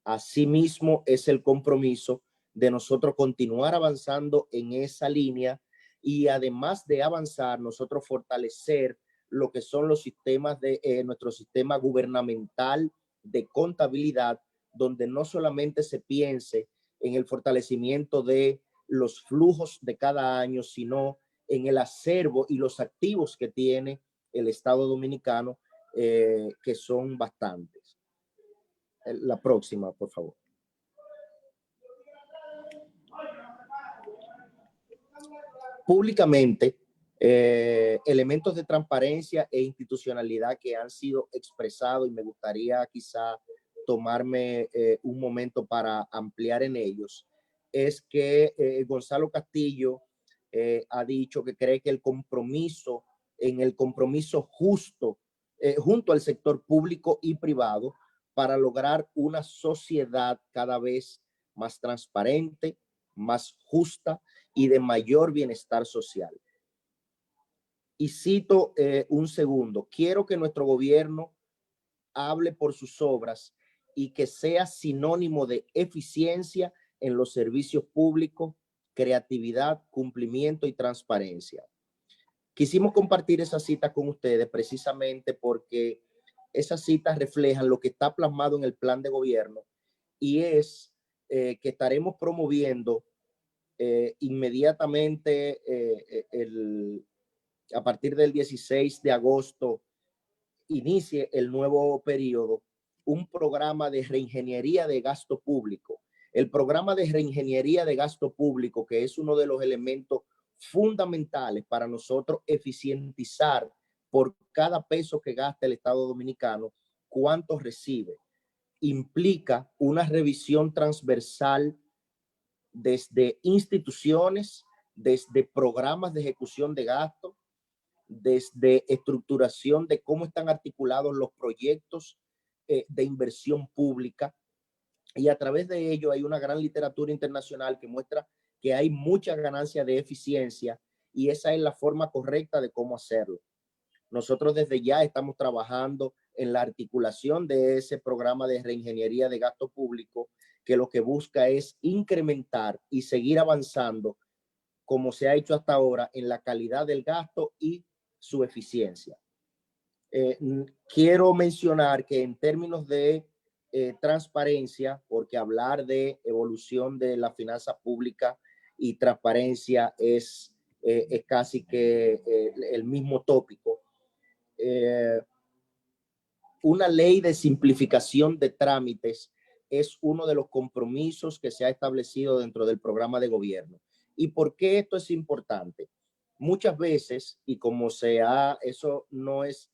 Asimismo, es el compromiso de nosotros continuar avanzando en esa línea y además de avanzar, nosotros fortalecer lo que son los sistemas de nuestro sistema gubernamental de contabilidad, donde no solamente se piense en el fortalecimiento de los flujos de cada año, sino en el acervo y los activos que tiene el Estado Dominicano, que son bastantes. La próxima, por favor. Públicamente, elementos de transparencia e institucionalidad que han sido expresados, y me gustaría quizá tomarme un momento para ampliar en ellos, es que Gonzalo Castillo ha dicho que cree que el compromiso justo junto al sector público y privado para lograr una sociedad cada vez más transparente, más justa y de mayor bienestar social. Y cito un segundo: quiero que nuestro gobierno hable por sus obras y que sea sinónimo de eficiencia en los servicios públicos, creatividad, cumplimiento y transparencia. Quisimos compartir esa cita con ustedes precisamente porque esas citas reflejan lo que está plasmado en el plan de gobierno, y es que estaremos promoviendo inmediatamente a partir del 16 de agosto inicie el nuevo periodo, un programa de reingeniería de gasto público. El programa de reingeniería de gasto público, que es uno de los elementos fundamentales para nosotros eficientizar por cada peso que gasta el Estado Dominicano, cuánto recibe, implica una revisión transversal desde instituciones, desde programas de ejecución de gasto, desde estructuración de cómo están articulados los proyectos de inversión pública, y a través de ello hay una gran literatura internacional que muestra que hay mucha ganancia de eficiencia, y esa es la forma correcta de cómo hacerlo. Nosotros desde ya estamos trabajando en la articulación de ese programa de reingeniería de gasto público, que lo que busca es incrementar y seguir avanzando, como se ha hecho hasta ahora, en la calidad del gasto y su eficiencia. Quiero mencionar que en términos de transparencia, porque hablar de evolución de la finanza pública y transparencia es casi que el mismo tópico, una ley de simplificación de trámites es uno de los compromisos que se ha establecido dentro del programa de gobierno. ¿Y por qué esto es importante? Muchas veces, y como eso no es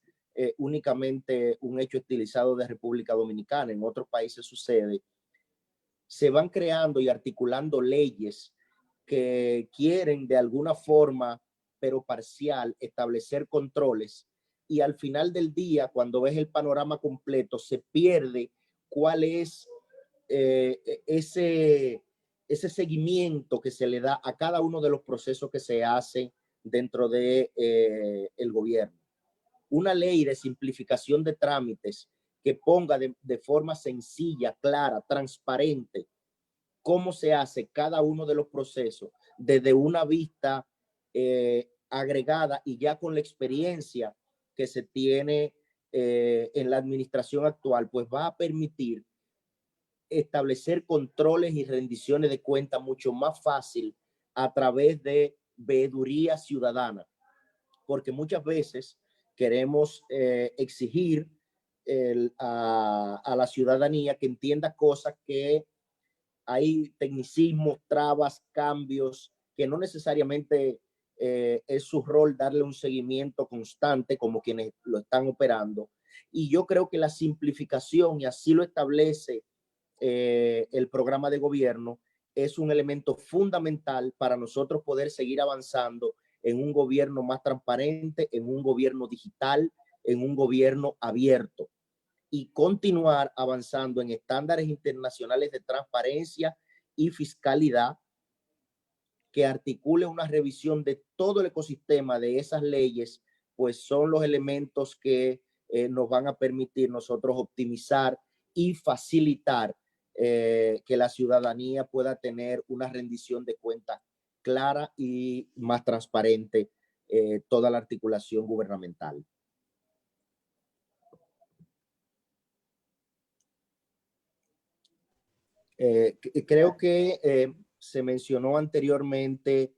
únicamente un hecho estilizado de República Dominicana, en otros países sucede, se van creando y articulando leyes que quieren de alguna forma, pero parcial, establecer controles, y al final del día, cuando ves el panorama completo, se pierde cuál es ese seguimiento que se le da a cada uno de los procesos que se hacen dentro de el gobierno. Una ley de simplificación de trámites que ponga de forma sencilla, clara, transparente, cómo se hace cada uno de los procesos desde una vista agregada y ya con la experiencia que se tiene en la administración actual, pues va a permitir establecer controles y rendiciones de cuentas mucho más fácil a través de veeduría ciudadana, porque muchas veces queremos exigir a la ciudadanía que entienda cosas que hay tecnicismos, trabas, cambios, que no necesariamente es su rol darle un seguimiento constante como quienes lo están operando. Y yo creo que la simplificación, y así lo establece el programa de gobierno, es un elemento fundamental para nosotros poder seguir avanzando en un gobierno más transparente, en un gobierno digital, en un gobierno abierto, y continuar avanzando en estándares internacionales de transparencia y fiscalidad que articule una revisión de todo el ecosistema de esas leyes, pues son los elementos que nos van a permitir nosotros optimizar y facilitar que la ciudadanía pueda tener una rendición de cuentas clara y más transparente toda la articulación gubernamental. Creo que se mencionó anteriormente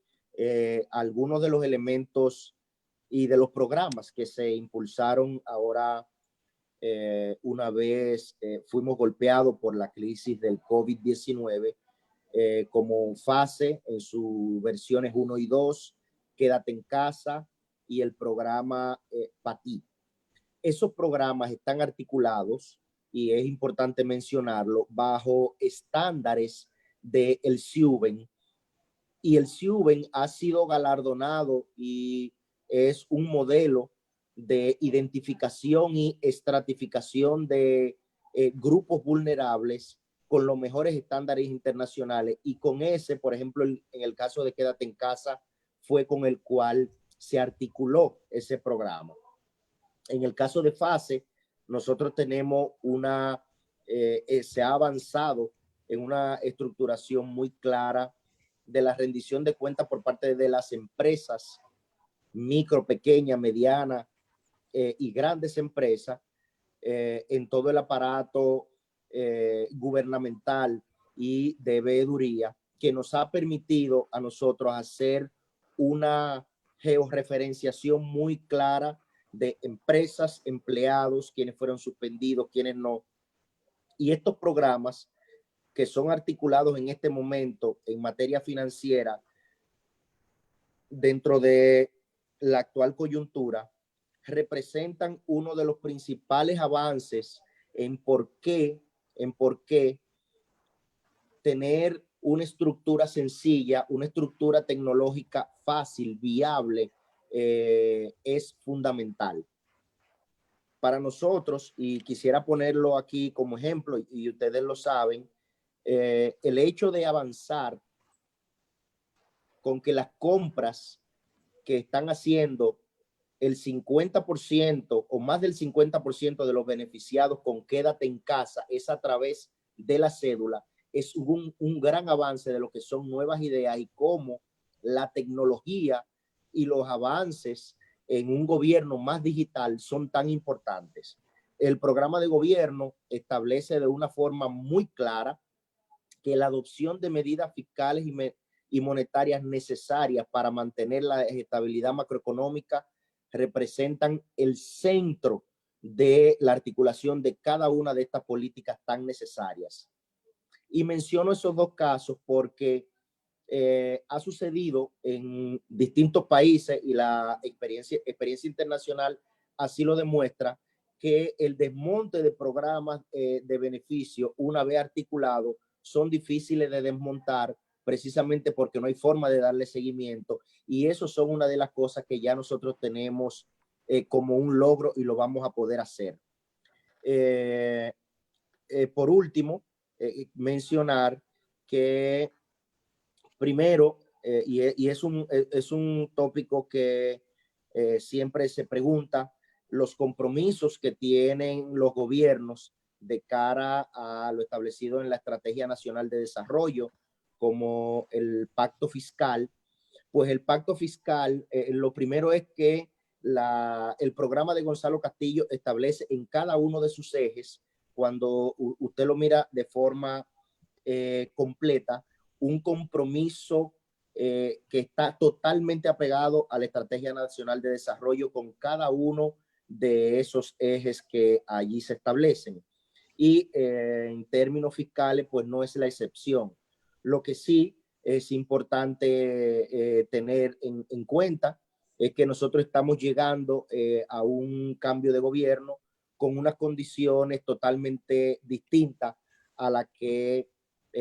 algunos de los elementos y de los programas que se impulsaron ahora una vez fuimos golpeados por la crisis del COVID-19, como FASE en sus versiones 1 y 2, Quédate en Casa y el programa PATI. Esos programas están articulados, y es importante mencionarlo, bajo estándares del SIUBEN, y el SIUBEN ha sido galardonado y es un modelo de identificación y estratificación de grupos vulnerables con los mejores estándares internacionales, y con ese, por ejemplo, en el caso de Quédate en Casa, fue con el cual se articuló ese programa. En el caso de FASE, nosotros tenemos se ha avanzado en una estructuración muy clara de la rendición de cuentas por parte de las empresas micro, pequeña, mediana y grandes empresas en todo el aparato gubernamental y de veeduría, que nos ha permitido a nosotros hacer una georreferenciación muy clara de empresas, empleados, quienes fueron suspendidos, quienes no. Y estos programas que son articulados en este momento en materia financiera dentro de la actual coyuntura representan uno de los principales avances en por qué tener una estructura sencilla, una estructura tecnológica fácil, viable, es fundamental. Para nosotros, y quisiera ponerlo aquí como ejemplo, y ustedes lo saben, el hecho de avanzar con que las compras que están haciendo el 50% o más del 50% de los beneficiados con Quédate en Casa es a través de la cédula, es un gran avance de lo que son nuevas ideas y cómo la tecnología y los avances en un gobierno más digital son tan importantes. El programa de gobierno establece de una forma muy clara que la adopción de medidas fiscales y monetarias necesarias para mantener la estabilidad macroeconómica representan el centro de la articulación de cada una de estas políticas tan necesarias. Y menciono esos dos casos porque ha sucedido en distintos países y la experiencia internacional así lo demuestra, que el desmonte de programas de beneficio, una vez articulados, son difíciles de desmontar precisamente porque no hay forma de darle seguimiento. Y eso son una de las cosas que ya nosotros tenemos como un logro y lo vamos a poder hacer. Por último, mencionar que primero, y es un tópico que siempre se pregunta, los compromisos que tienen los gobiernos de cara a lo establecido en la Estrategia Nacional de Desarrollo, como el pacto fiscal. Pues el pacto fiscal, lo primero es que el programa de Gonzalo Castillo establece en cada uno de sus ejes, cuando usted lo mira de forma completa, un compromiso que está totalmente apegado a la Estrategia Nacional de Desarrollo con cada uno de esos ejes que allí se establecen. Y en términos fiscales, pues no es la excepción. Lo que sí es importante tener en cuenta es que nosotros estamos llegando a un cambio de gobierno con unas condiciones totalmente distintas a las que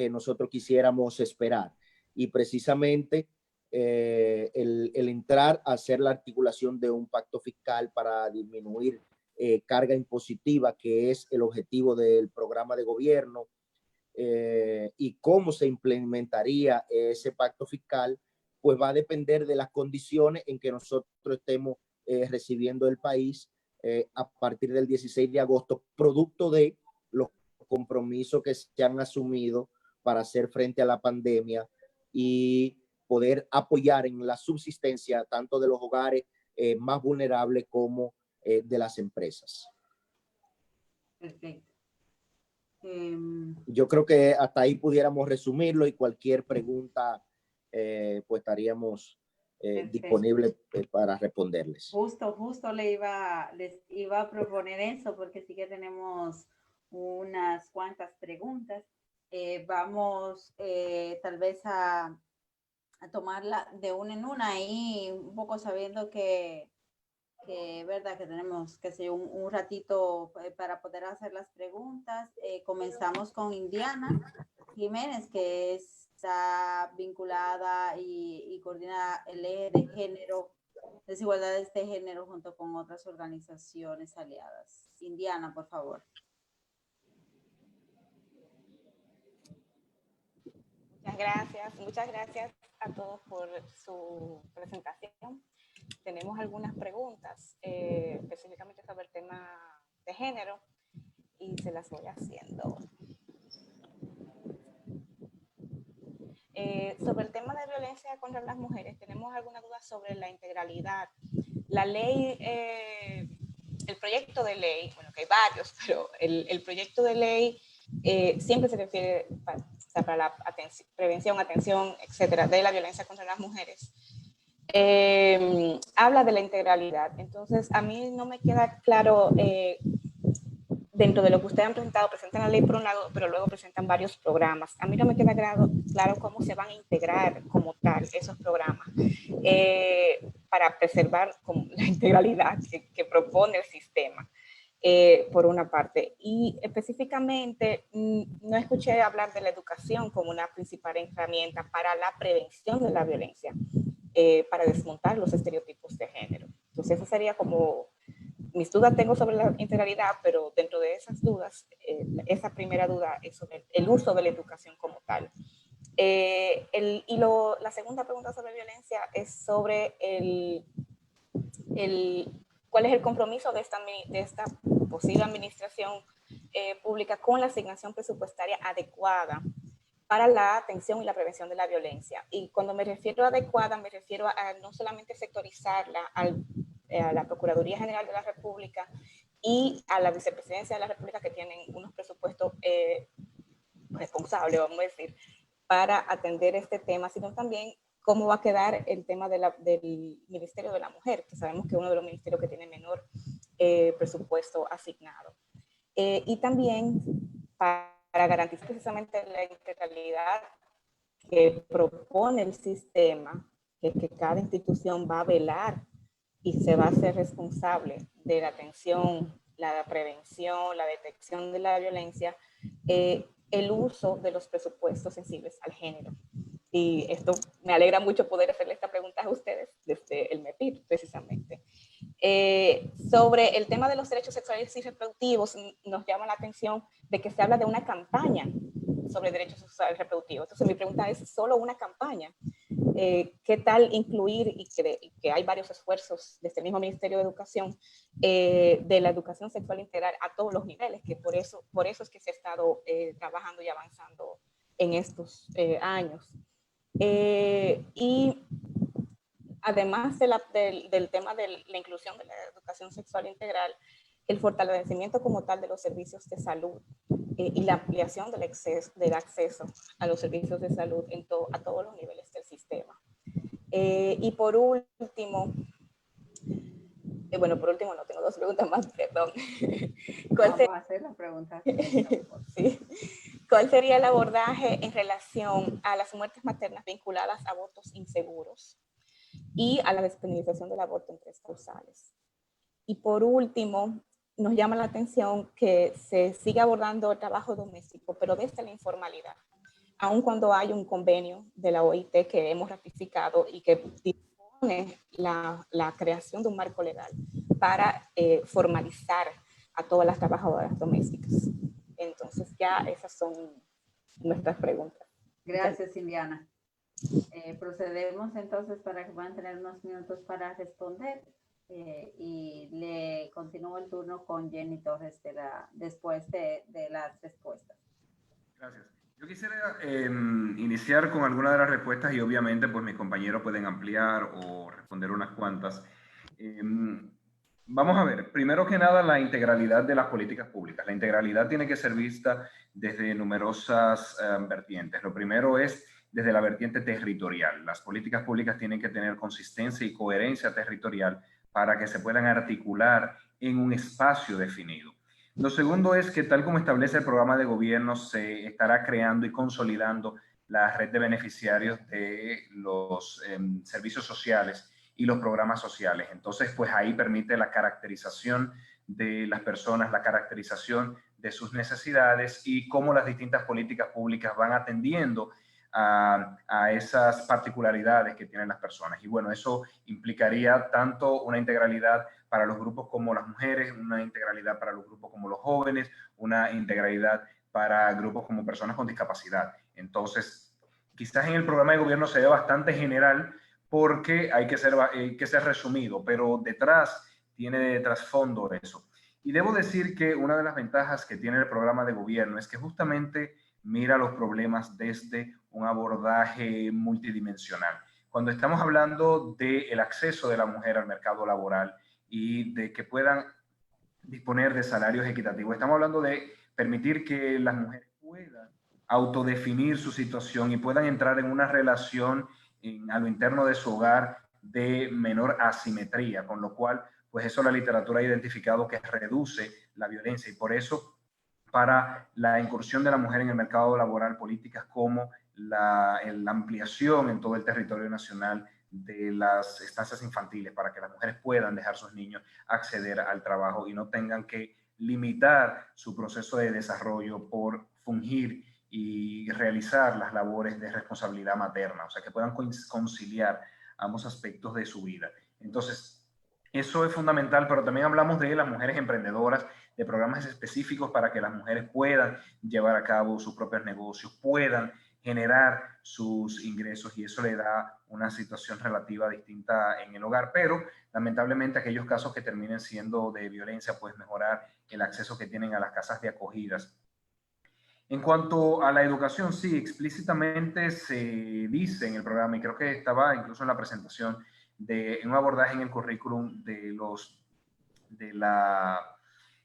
nosotros quisiéramos esperar. Y precisamente el entrar a hacer la articulación de un pacto fiscal para disminuir carga impositiva, que es el objetivo del programa de gobierno, y cómo se implementaría ese pacto fiscal, pues va a depender de las condiciones en que nosotros estemos recibiendo el país a partir del 16 de agosto, producto de los compromisos que se han asumido para hacer frente a la pandemia y poder apoyar en la subsistencia tanto de los hogares más vulnerables como de las empresas. Perfecto. Yo creo que hasta ahí pudiéramos resumirlo y cualquier pregunta pues estaríamos disponibles para responderles. Justo les iba a proponer eso porque sí que tenemos unas cuantas preguntas. Vamos tal vez a tomarla de una en una y un poco sabiendo que verdad que tenemos que ser un ratito para poder hacer las preguntas. Comenzamos con Indiana Jiménez, que está vinculada y coordina el eje de género, desigualdades de género junto con otras organizaciones aliadas. Indiana, por favor. Muchas gracias a todos por su presentación. Tenemos algunas preguntas específicamente sobre el tema de género y se las voy haciendo. Sobre el tema de violencia contra las mujeres, tenemos alguna duda sobre la integralidad. La ley, el proyecto de ley, bueno, que hay varios, pero el proyecto de ley siempre se refiere para la prevención, atención, etcétera, de la violencia contra las mujeres. Habla de la integralidad. Entonces, a mí no me queda claro, dentro de lo que ustedes han presentado, presentan la ley por un lado, pero luego presentan varios programas. A mí no me queda claro cómo se van a integrar como tal esos programas para preservar la integralidad que propone el sistema, por una parte. Y específicamente, no escuché hablar de la educación como una principal herramienta para la prevención de la violencia. Para desmontar los estereotipos de género. Entonces, esa sería como mis dudas tengo sobre la integralidad, pero dentro de esas dudas, esa primera duda es sobre el uso de la educación como tal. La segunda pregunta sobre violencia es sobre cuál es el compromiso de esta posible administración pública con la asignación presupuestaria adecuada para la atención y la prevención de la violencia. Y cuando me refiero a adecuada, me refiero a no solamente sectorizarla a la Procuraduría General de la República y a la Vicepresidencia de la República, que tienen unos presupuestos responsables, vamos a decir, para atender este tema, sino también cómo va a quedar el tema del Ministerio de la Mujer, que sabemos que es uno de los ministerios que tiene menor presupuesto asignado. Y también para garantizar precisamente la integralidad que propone el sistema, que cada institución va a velar y se va a hacer responsable de la atención, la prevención, la detección de la violencia, el uso de los presupuestos sensibles al género. Y esto me alegra mucho poder hacerle esta pregunta a ustedes desde el MEPIR, precisamente. Sobre el tema de los derechos sexuales y reproductivos, nos llama la atención de que se habla de una campaña sobre derechos sexuales y reproductivos. Entonces mi pregunta es, ¿solo una campaña? ¿Qué tal incluir, y que hay varios esfuerzos desde el mismo Ministerio de Educación, de la educación sexual integral a todos los niveles, que por eso es que se ha estado trabajando y avanzando en estos años? Y además del tema de la inclusión de la educación sexual integral, el fortalecimiento como tal de los servicios de salud y la ampliación del acceso a los servicios de salud a todos los niveles del sistema. Y por último, no, tengo dos preguntas más, perdón. Vamos a hacer la pregunta. Sí. ¿Cuál sería el abordaje en relación a las muertes maternas vinculadas a abortos inseguros y a la despenalización del aborto en 3 causales? Y por último, nos llama la atención que se sigue abordando el trabajo doméstico, pero desde la informalidad, aun cuando hay un convenio de la OIT que hemos ratificado y que dispone la creación de un marco legal para formalizar a todas las trabajadoras domésticas. Entonces ya esas son nuestras preguntas. Gracias, Indiana. Procedemos entonces para que puedan tener unos minutos para responder. Y le continúo el turno con Jenny Torres después de las respuestas. Gracias. Yo quisiera iniciar con alguna de las respuestas y obviamente pues mis compañeros pueden ampliar o responder unas cuantas. Vamos a ver, primero que nada, la integralidad de las políticas públicas. La integralidad tiene que ser vista desde numerosas vertientes. Lo primero es desde la vertiente territorial. Las políticas públicas tienen que tener consistencia y coherencia territorial para que se puedan articular en un espacio definido. Lo segundo es que, tal como establece el programa de gobierno, se estará creando y consolidando la red de beneficiarios de los servicios sociales y los programas sociales. Entonces, pues ahí permite la caracterización de las personas, la caracterización de sus necesidades y cómo las distintas políticas públicas van atendiendo a esas particularidades que tienen las personas. Y bueno, eso implicaría tanto una integralidad para los grupos como las mujeres, una integralidad para los grupos como los jóvenes, una integralidad para grupos como personas con discapacidad. Entonces, quizás en el programa de gobierno se ve bastante general porque hay que ser resumido, pero detrás tiene de trasfondo eso. Y debo decir que una de las ventajas que tiene el programa de gobierno es que justamente mira los problemas desde un abordaje multidimensional. Cuando estamos hablando del acceso de la mujer al mercado laboral y de que puedan disponer de salarios equitativos, estamos hablando de permitir que las mujeres puedan autodefinir su situación y puedan entrar en una relación a lo interno de su hogar de menor asimetría, con lo cual, pues eso la literatura ha identificado que reduce la violencia y por eso para la incursión de la mujer en el mercado laboral, políticas como la ampliación en todo el territorio nacional de las estancias infantiles para que las mujeres puedan dejar sus niños acceder al trabajo y no tengan que limitar su proceso de desarrollo por fungir y realizar las labores de responsabilidad materna, o sea, que puedan conciliar ambos aspectos de su vida. Entonces, eso es fundamental, pero también hablamos de las mujeres emprendedoras, de programas específicos para que las mujeres puedan llevar a cabo sus propios negocios, puedan generar sus ingresos y eso le da una situación relativa distinta en el hogar, pero lamentablemente aquellos casos que terminen siendo de violencia, pues mejorar el acceso que tienen a las casas de acogidas. En cuanto a la educación, sí, explícitamente se dice en el programa, y creo que estaba incluso en la presentación, de un abordaje en el currículum de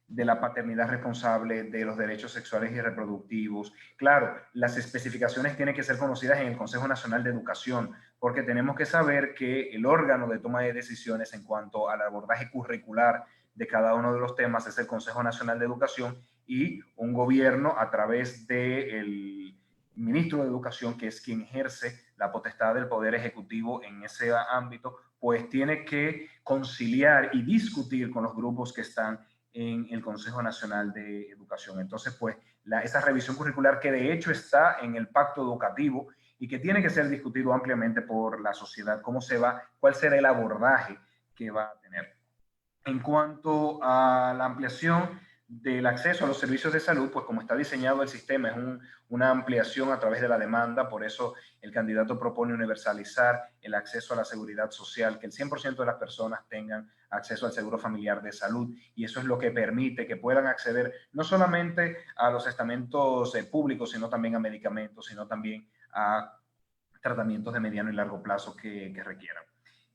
de la paternidad responsable, de los derechos sexuales y reproductivos. Claro, las especificaciones tienen que ser conocidas en el Consejo Nacional de Educación, porque tenemos que saber que el órgano de toma de decisiones en cuanto al abordaje curricular de cada uno de los temas es el Consejo Nacional de Educación, y un gobierno a través del ministro de Educación, que es quien ejerce la potestad del Poder Ejecutivo en ese ámbito, pues tiene que conciliar y discutir con los grupos que están en el Consejo Nacional de Educación. Entonces, pues, esa revisión curricular, que de hecho está en el pacto educativo y que tiene que ser discutido ampliamente por la sociedad, cuál será el abordaje que va a tener. En cuanto a la ampliación del acceso a los servicios de salud, pues como está diseñado el sistema, es una ampliación a través de la demanda. Por eso el candidato propone universalizar el acceso a la seguridad social, que el 100% de las personas tengan acceso al seguro familiar de salud, y eso es lo que permite que puedan acceder no solamente a los estamentos públicos, sino también a medicamentos, sino también a tratamientos de mediano y largo plazo que requieran.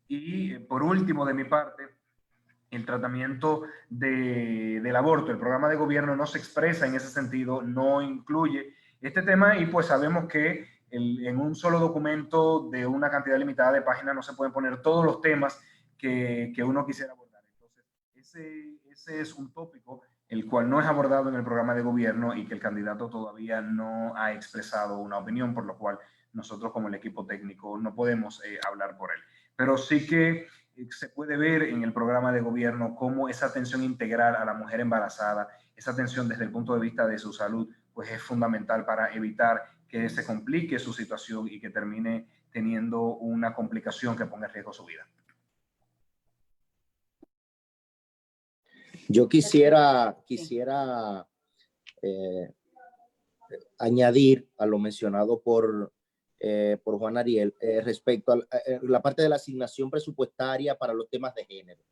Y por último, de mi parte, el tratamiento del aborto. El programa de gobierno no se expresa en ese sentido, no incluye este tema, y pues sabemos que en un solo documento de una cantidad limitada de páginas no se pueden poner todos los temas que uno quisiera abordar. Entonces, ese es un tópico el cual no es abordado en el programa de gobierno y que el candidato todavía no ha expresado una opinión, por lo cual nosotros como el equipo técnico no podemos hablar por él. Pero sí que se puede ver en el programa de gobierno cómo esa atención integral a la mujer embarazada, esa atención desde el punto de vista de su salud, pues es fundamental para evitar que se complique su situación y que termine teniendo una complicación que ponga en riesgo su vida. Yo quisiera añadir a lo mencionado por Juan Ariel respecto a la parte de la asignación presupuestaria para los temas de género.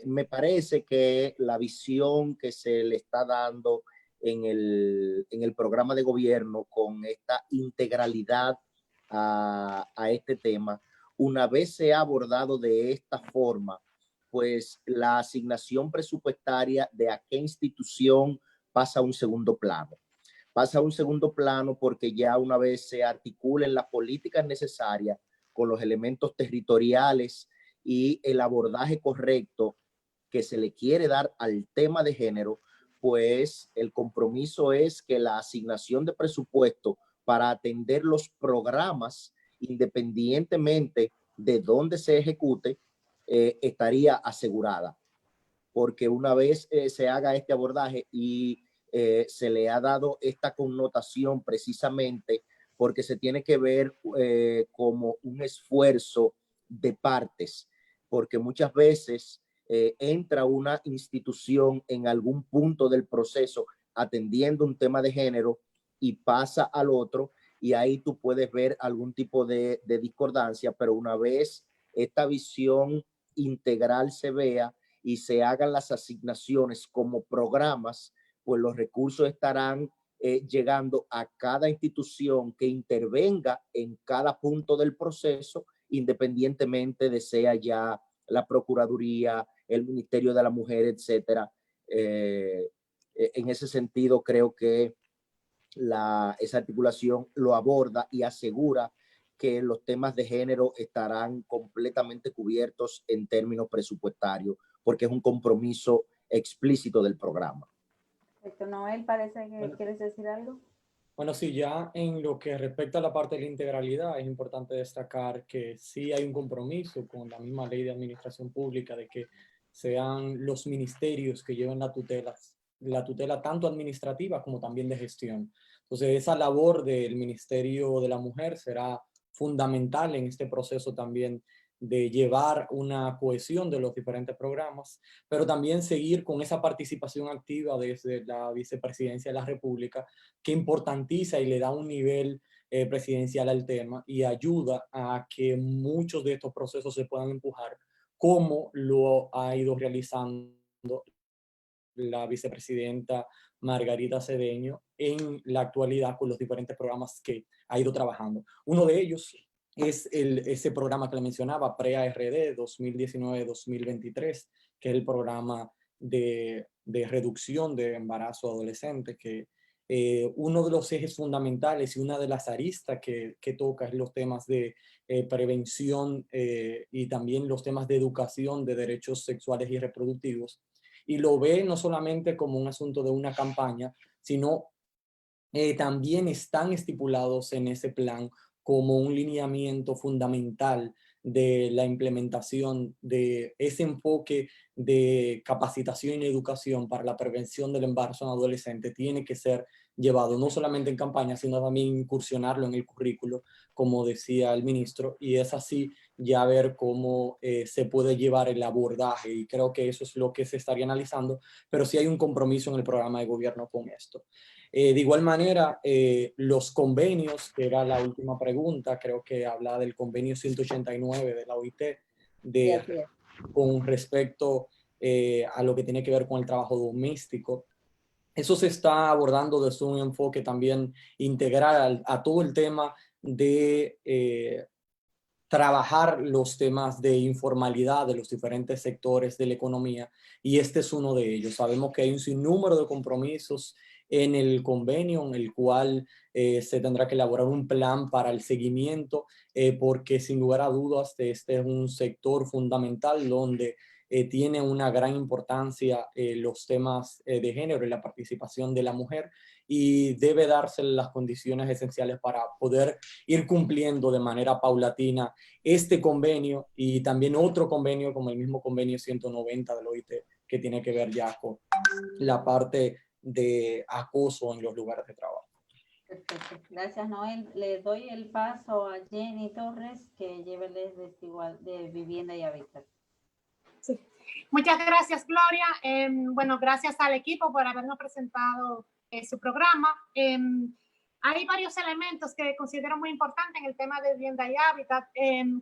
Me parece que la visión que se le está dando en el programa de gobierno con esta integralidad a este tema, una vez se ha abordado de esta forma, pues la asignación presupuestaria de a qué institución pasa a un segundo plano. Pasa a un segundo plano porque ya una vez se articulen las políticas necesarias con los elementos territoriales y el abordaje correcto que se le quiere dar al tema de género, pues el compromiso es que la asignación de presupuesto para atender los programas, independientemente de dónde se ejecute, estaría asegurada. Porque una vez se haga este abordaje y se le ha dado esta connotación precisamente porque se tiene que ver como un esfuerzo de partes, porque muchas veces entra una institución en algún punto del proceso atendiendo un tema de género y pasa al otro, y ahí tú puedes ver algún tipo de discordancia, pero una vez esta visión integral se vea y se hagan las asignaciones como programas, pues los recursos estarán llegando a cada institución que intervenga en cada punto del proceso, independientemente de sea ya la Procuraduría, el Ministerio de la Mujer, etcétera. En ese sentido, creo que esa articulación lo aborda y asegura que los temas de género estarán completamente cubiertos en términos presupuestarios, porque es un compromiso explícito del programa. Perfecto. Noel, parece que quieres decir algo. Bueno, sí, ya en lo que respecta a la parte de la integralidad, es importante destacar que sí hay un compromiso con la misma ley de administración pública de que sean los ministerios que lleven la tutela tanto administrativa como también de gestión. Entonces, esa labor del Ministerio de la Mujer será fundamental en este proceso también de llevar una cohesión de los diferentes programas, pero también seguir con esa participación activa desde la Vicepresidencia de la República, que importantiza y le da un nivel presidencial al tema y ayuda a que muchos de estos procesos se puedan empujar, como lo ha ido realizando la vicepresidenta Margarita Cedeño en la actualidad con los diferentes programas que ha ido trabajando. Uno de ellos es ese programa que le mencionaba, PREA-RD 2019-2023, que es el programa de reducción de embarazo adolescente, que uno de los ejes fundamentales y una de las aristas que toca es los temas de prevención y también los temas de educación de derechos sexuales y reproductivos. Y lo ve no solamente como un asunto de una campaña, sino también están estipulados en ese plan como un lineamiento fundamental de la implementación de ese enfoque de capacitación y educación para la prevención del embarazo en adolescentes. Tiene que ser llevado no solamente en campaña, sino también incursionarlo en el currículo, como decía el ministro, y es así ya ver cómo se puede llevar el abordaje, y creo que eso es lo que se estaría analizando, pero sí hay un compromiso en el programa de gobierno con esto. De igual manera, los convenios, que era la última pregunta, creo que habla del convenio 189 de la OIT, con respecto a lo que tiene que ver con el trabajo doméstico. Eso se está abordando desde un enfoque también integral a todo el tema de trabajar los temas de informalidad de los diferentes sectores de la economía, y este es uno de ellos. Sabemos que hay un sinnúmero de compromisos en el convenio, en el cual se tendrá que elaborar un plan para el seguimiento, porque sin lugar a dudas este es un sector fundamental donde tiene una gran importancia los temas de género y la participación de la mujer, y debe darse las condiciones esenciales para poder ir cumpliendo de manera paulatina este convenio y también otro convenio como el mismo convenio 190 del OIT, que tiene que ver ya con la parte de acoso en los lugares de trabajo. Perfecto. Gracias, Noel. Le doy el paso a Jenny Torres, que lleve de vivienda y hábitat. Sí. Muchas gracias, Gloria. Bueno, gracias al equipo por habernos presentado su programa. Hay varios elementos que considero muy importantes en el tema de vivienda y hábitat.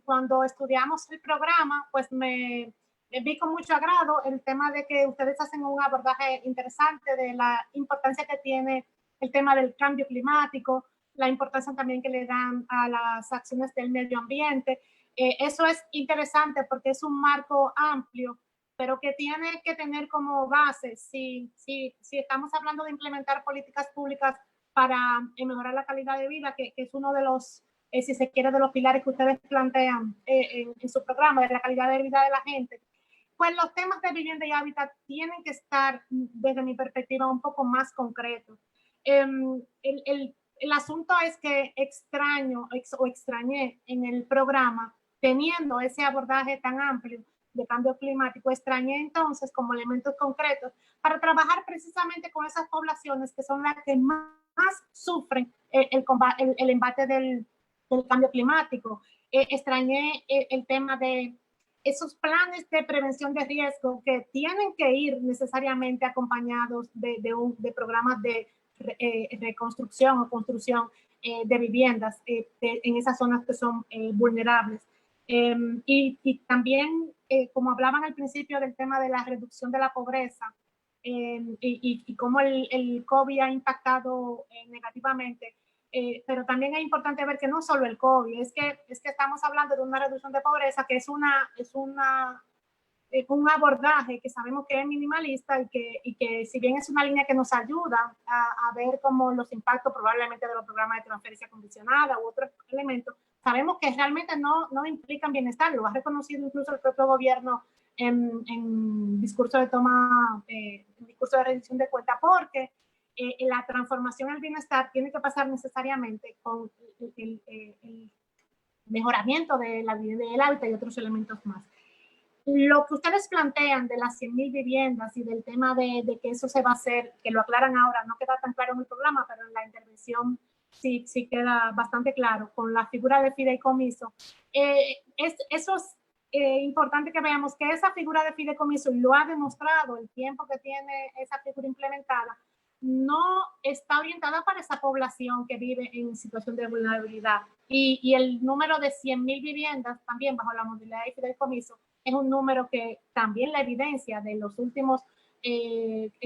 Cuando estudiamos el programa, pues me vi con mucho agrado el tema de que ustedes hacen un abordaje interesante de la importancia que tiene el tema del cambio climático, la importancia también que le dan a las acciones del medio ambiente. Eso es interesante porque es un marco amplio, pero que tiene que tener como base, si estamos hablando de implementar políticas públicas para mejorar la calidad de vida, que es uno de los, si se quiere, de los pilares que ustedes plantean en su programa, de la calidad de vida de la gente, pues los temas de vivienda y hábitat tienen que estar, desde mi perspectiva, un poco más concretos. El asunto es que extrañé en el programa, teniendo ese abordaje tan amplio de cambio climático, extrañé entonces como elementos concretos para trabajar precisamente con esas poblaciones que son las que más sufren el embate del cambio climático. Extrañé el tema de esos planes de prevención de riesgo que tienen que ir necesariamente acompañados de programas de reconstrucción o construcción de viviendas en esas zonas que son vulnerables. Y también, como hablaban al principio del tema de la reducción de la pobreza y cómo el COVID ha impactado negativamente, pero también es importante ver que no solo el COVID, es que estamos hablando de una reducción de pobreza que es un abordaje que sabemos que es minimalista y que si bien es una línea que nos ayuda a ver como los impactos probablemente de los programas de transferencia condicionada u otros elementos, sabemos que realmente no implican bienestar. Lo ha reconocido incluso el propio gobierno en discurso de discurso de rendición de cuenta, porque la transformación al bienestar tiene que pasar necesariamente con el mejoramiento de la vivienda y el hábitat y otros elementos más. Lo que ustedes plantean de las 100.000 viviendas y del tema de que eso se va a hacer, que lo aclaran ahora, no queda tan claro en el programa, pero en la intervención sí queda bastante claro, con la figura de fideicomiso. Eso es importante que veamos que esa figura de fideicomiso, y lo ha demostrado el tiempo que tiene esa figura implementada, no está orientada para esa población que vive en situación de vulnerabilidad. Y el número de 100.000 viviendas, también bajo la modalidad de fideicomiso, es un número que también la evidencia de los últimos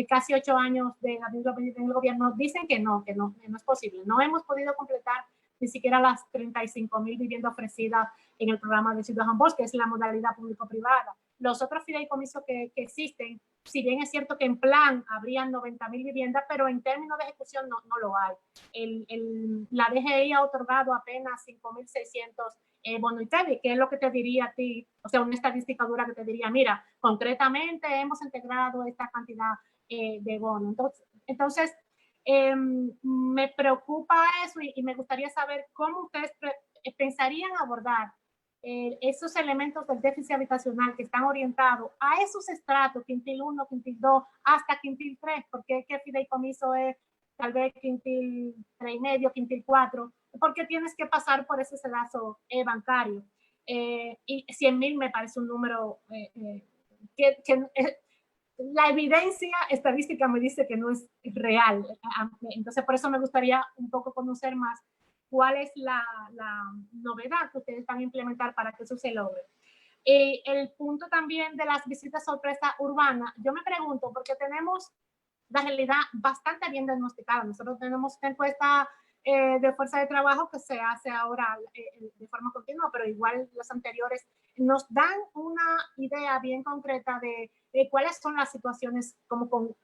casi 8 años de en el gobierno dicen que no es posible. No hemos podido completar ni siquiera las 35.000 viviendas ofrecidas en el programa de Ciudad Ambos, que es la modalidad público-privada. los otros fideicomisos que existen, si bien es cierto que en plan habrían 90.000 viviendas, pero en términos de ejecución no lo hay. La DGI ha otorgado apenas 5.600 bonos ITEVI, que es lo que te diría a ti, o sea, una estadística dura que te diría, mira, concretamente hemos integrado esta cantidad de bonos. Entonces me preocupa eso y me gustaría saber cómo ustedes pensarían abordar esos elementos del déficit habitacional que están orientados a esos estratos, quintil 1, quintil 2, hasta quintil 3, porque ¿qué fideicomiso es tal vez quintil 3,5, quintil 4? Porque tienes que pasar por ese sedazo bancario. Y 100.000 me parece un número que la evidencia estadística me dice que no es real. Entonces, por eso me gustaría un poco conocer más cuál es la novedad que ustedes van a implementar para que eso se logre. El punto también de las visitas sorpresa urbanas, yo me pregunto, porque tenemos la realidad bastante bien diagnosticada. Nosotros tenemos una encuesta de fuerza de trabajo que se hace ahora de forma continua, pero igual las anteriores nos dan una idea bien concreta de cuáles son las situaciones como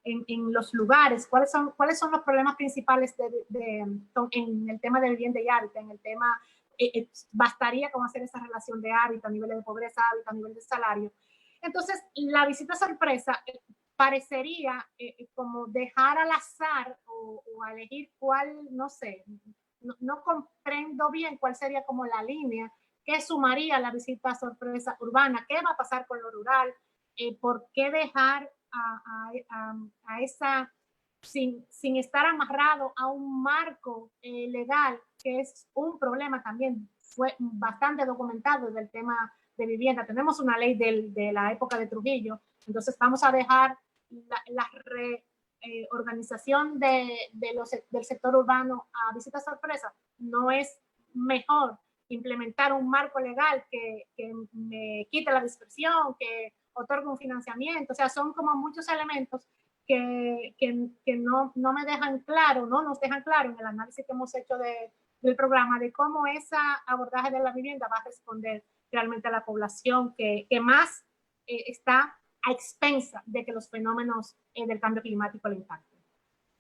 en los lugares, cuáles son los problemas principales en el tema de vivienda y hábitat, en el tema, bastaría con hacer esa relación de hábitat, niveles de pobreza, hábitat, nivel de salario. Entonces, la visita sorpresa parecería como dejar al azar o a elegir cuál, no sé, no comprendo bien cuál sería como la línea que sumaría la visita sorpresa urbana, qué va a pasar con lo rural, por qué dejar a esa, sin estar amarrado a un marco legal, que es un problema también, fue bastante documentado del tema de vivienda. Tenemos una ley de la época de Trujillo, entonces vamos a dejar la reorganización del sector urbano a visita sorpresa. No es mejor implementar un marco legal que me quite la dispersión, que otorgue un financiamiento. O sea, son como muchos elementos que no me dejan claro, no nos dejan claro en el análisis que hemos hecho del programa de cómo ese abordaje de la vivienda va a responder realmente a la población que más está a expensa de que los fenómenos del cambio climático le impacten.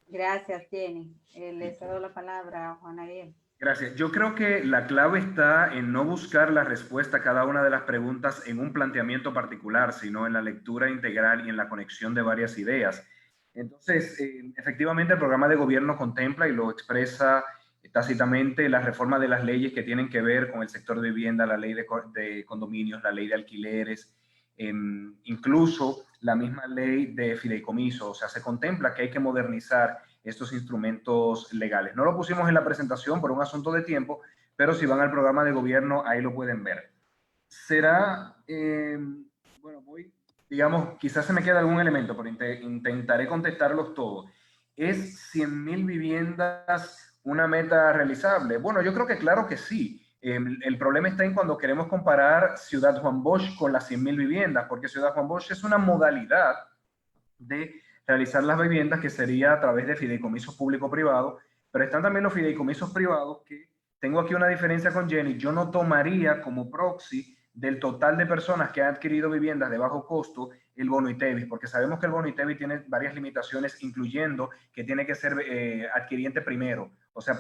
Gracias, Jenny. Le cedo la palabra a Juan Ariel. Gracias. Yo creo que la clave está en no buscar la respuesta a cada una de las preguntas en un planteamiento particular, sino en la lectura integral y en la conexión de varias ideas. Entonces, efectivamente, el programa de gobierno contempla y lo expresa tácitamente la reforma de las leyes que tienen que ver con el sector de vivienda, la ley de condominios, la ley de alquileres, incluso la misma ley de fideicomiso. O sea, se contempla que hay que modernizar estos instrumentos legales. No lo pusimos en la presentación por un asunto de tiempo, pero si van al programa de gobierno, ahí lo pueden ver. Será, bueno, digamos, quizás se me queda algún elemento, pero intentaré contestarlos todos. ¿Es 100.000 viviendas una meta realizable? Bueno, yo creo que claro que sí. El problema está en cuando queremos comparar Ciudad Juan Bosch con las 100.000 viviendas, porque Ciudad Juan Bosch es una modalidad de realizar las viviendas que sería a través de fideicomisos público-privado, pero están también los fideicomisos privados que tengo aquí una diferencia con Jenny. Yo no tomaría como proxy del total de personas que han adquirido viviendas de bajo costo el bono ITEVI, porque sabemos que el bono ITEVI tiene varias limitaciones, incluyendo que tiene que ser adquiriente primero, o sea,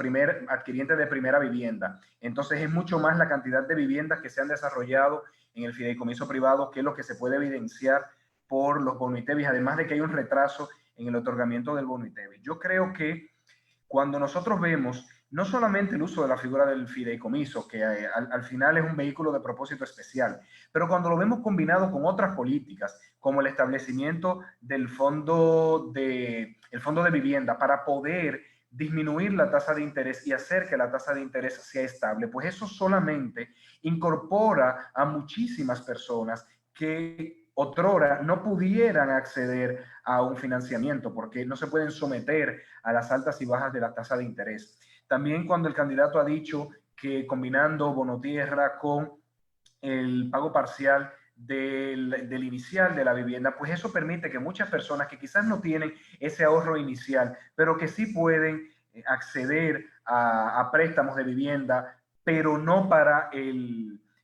adquiriente de primera vivienda. Entonces es mucho más la cantidad de viviendas que se han desarrollado en el fideicomiso privado que es lo que se puede evidenciar por los bono ITEVI, además de que hay un retraso en el otorgamiento del bono ITEVI. Yo creo que cuando nosotros vemos no solamente el uso de la figura del fideicomiso, que al final es un vehículo de propósito especial, pero cuando lo vemos combinado con otras políticas, como el establecimiento del fondo de vivienda para poder disminuir la tasa de interés y hacer que la tasa de interés sea estable, pues eso solamente incorpora a muchísimas personas que otrora no pudieran acceder a un financiamiento porque no se pueden someter a las altas y bajas de la tasa de interés. También cuando el candidato ha dicho que combinando bono tierra con el pago parcial del inicial de la vivienda, pues eso permite que muchas personas que quizás no tienen ese ahorro inicial, pero que sí pueden acceder a préstamos de vivienda, pero no para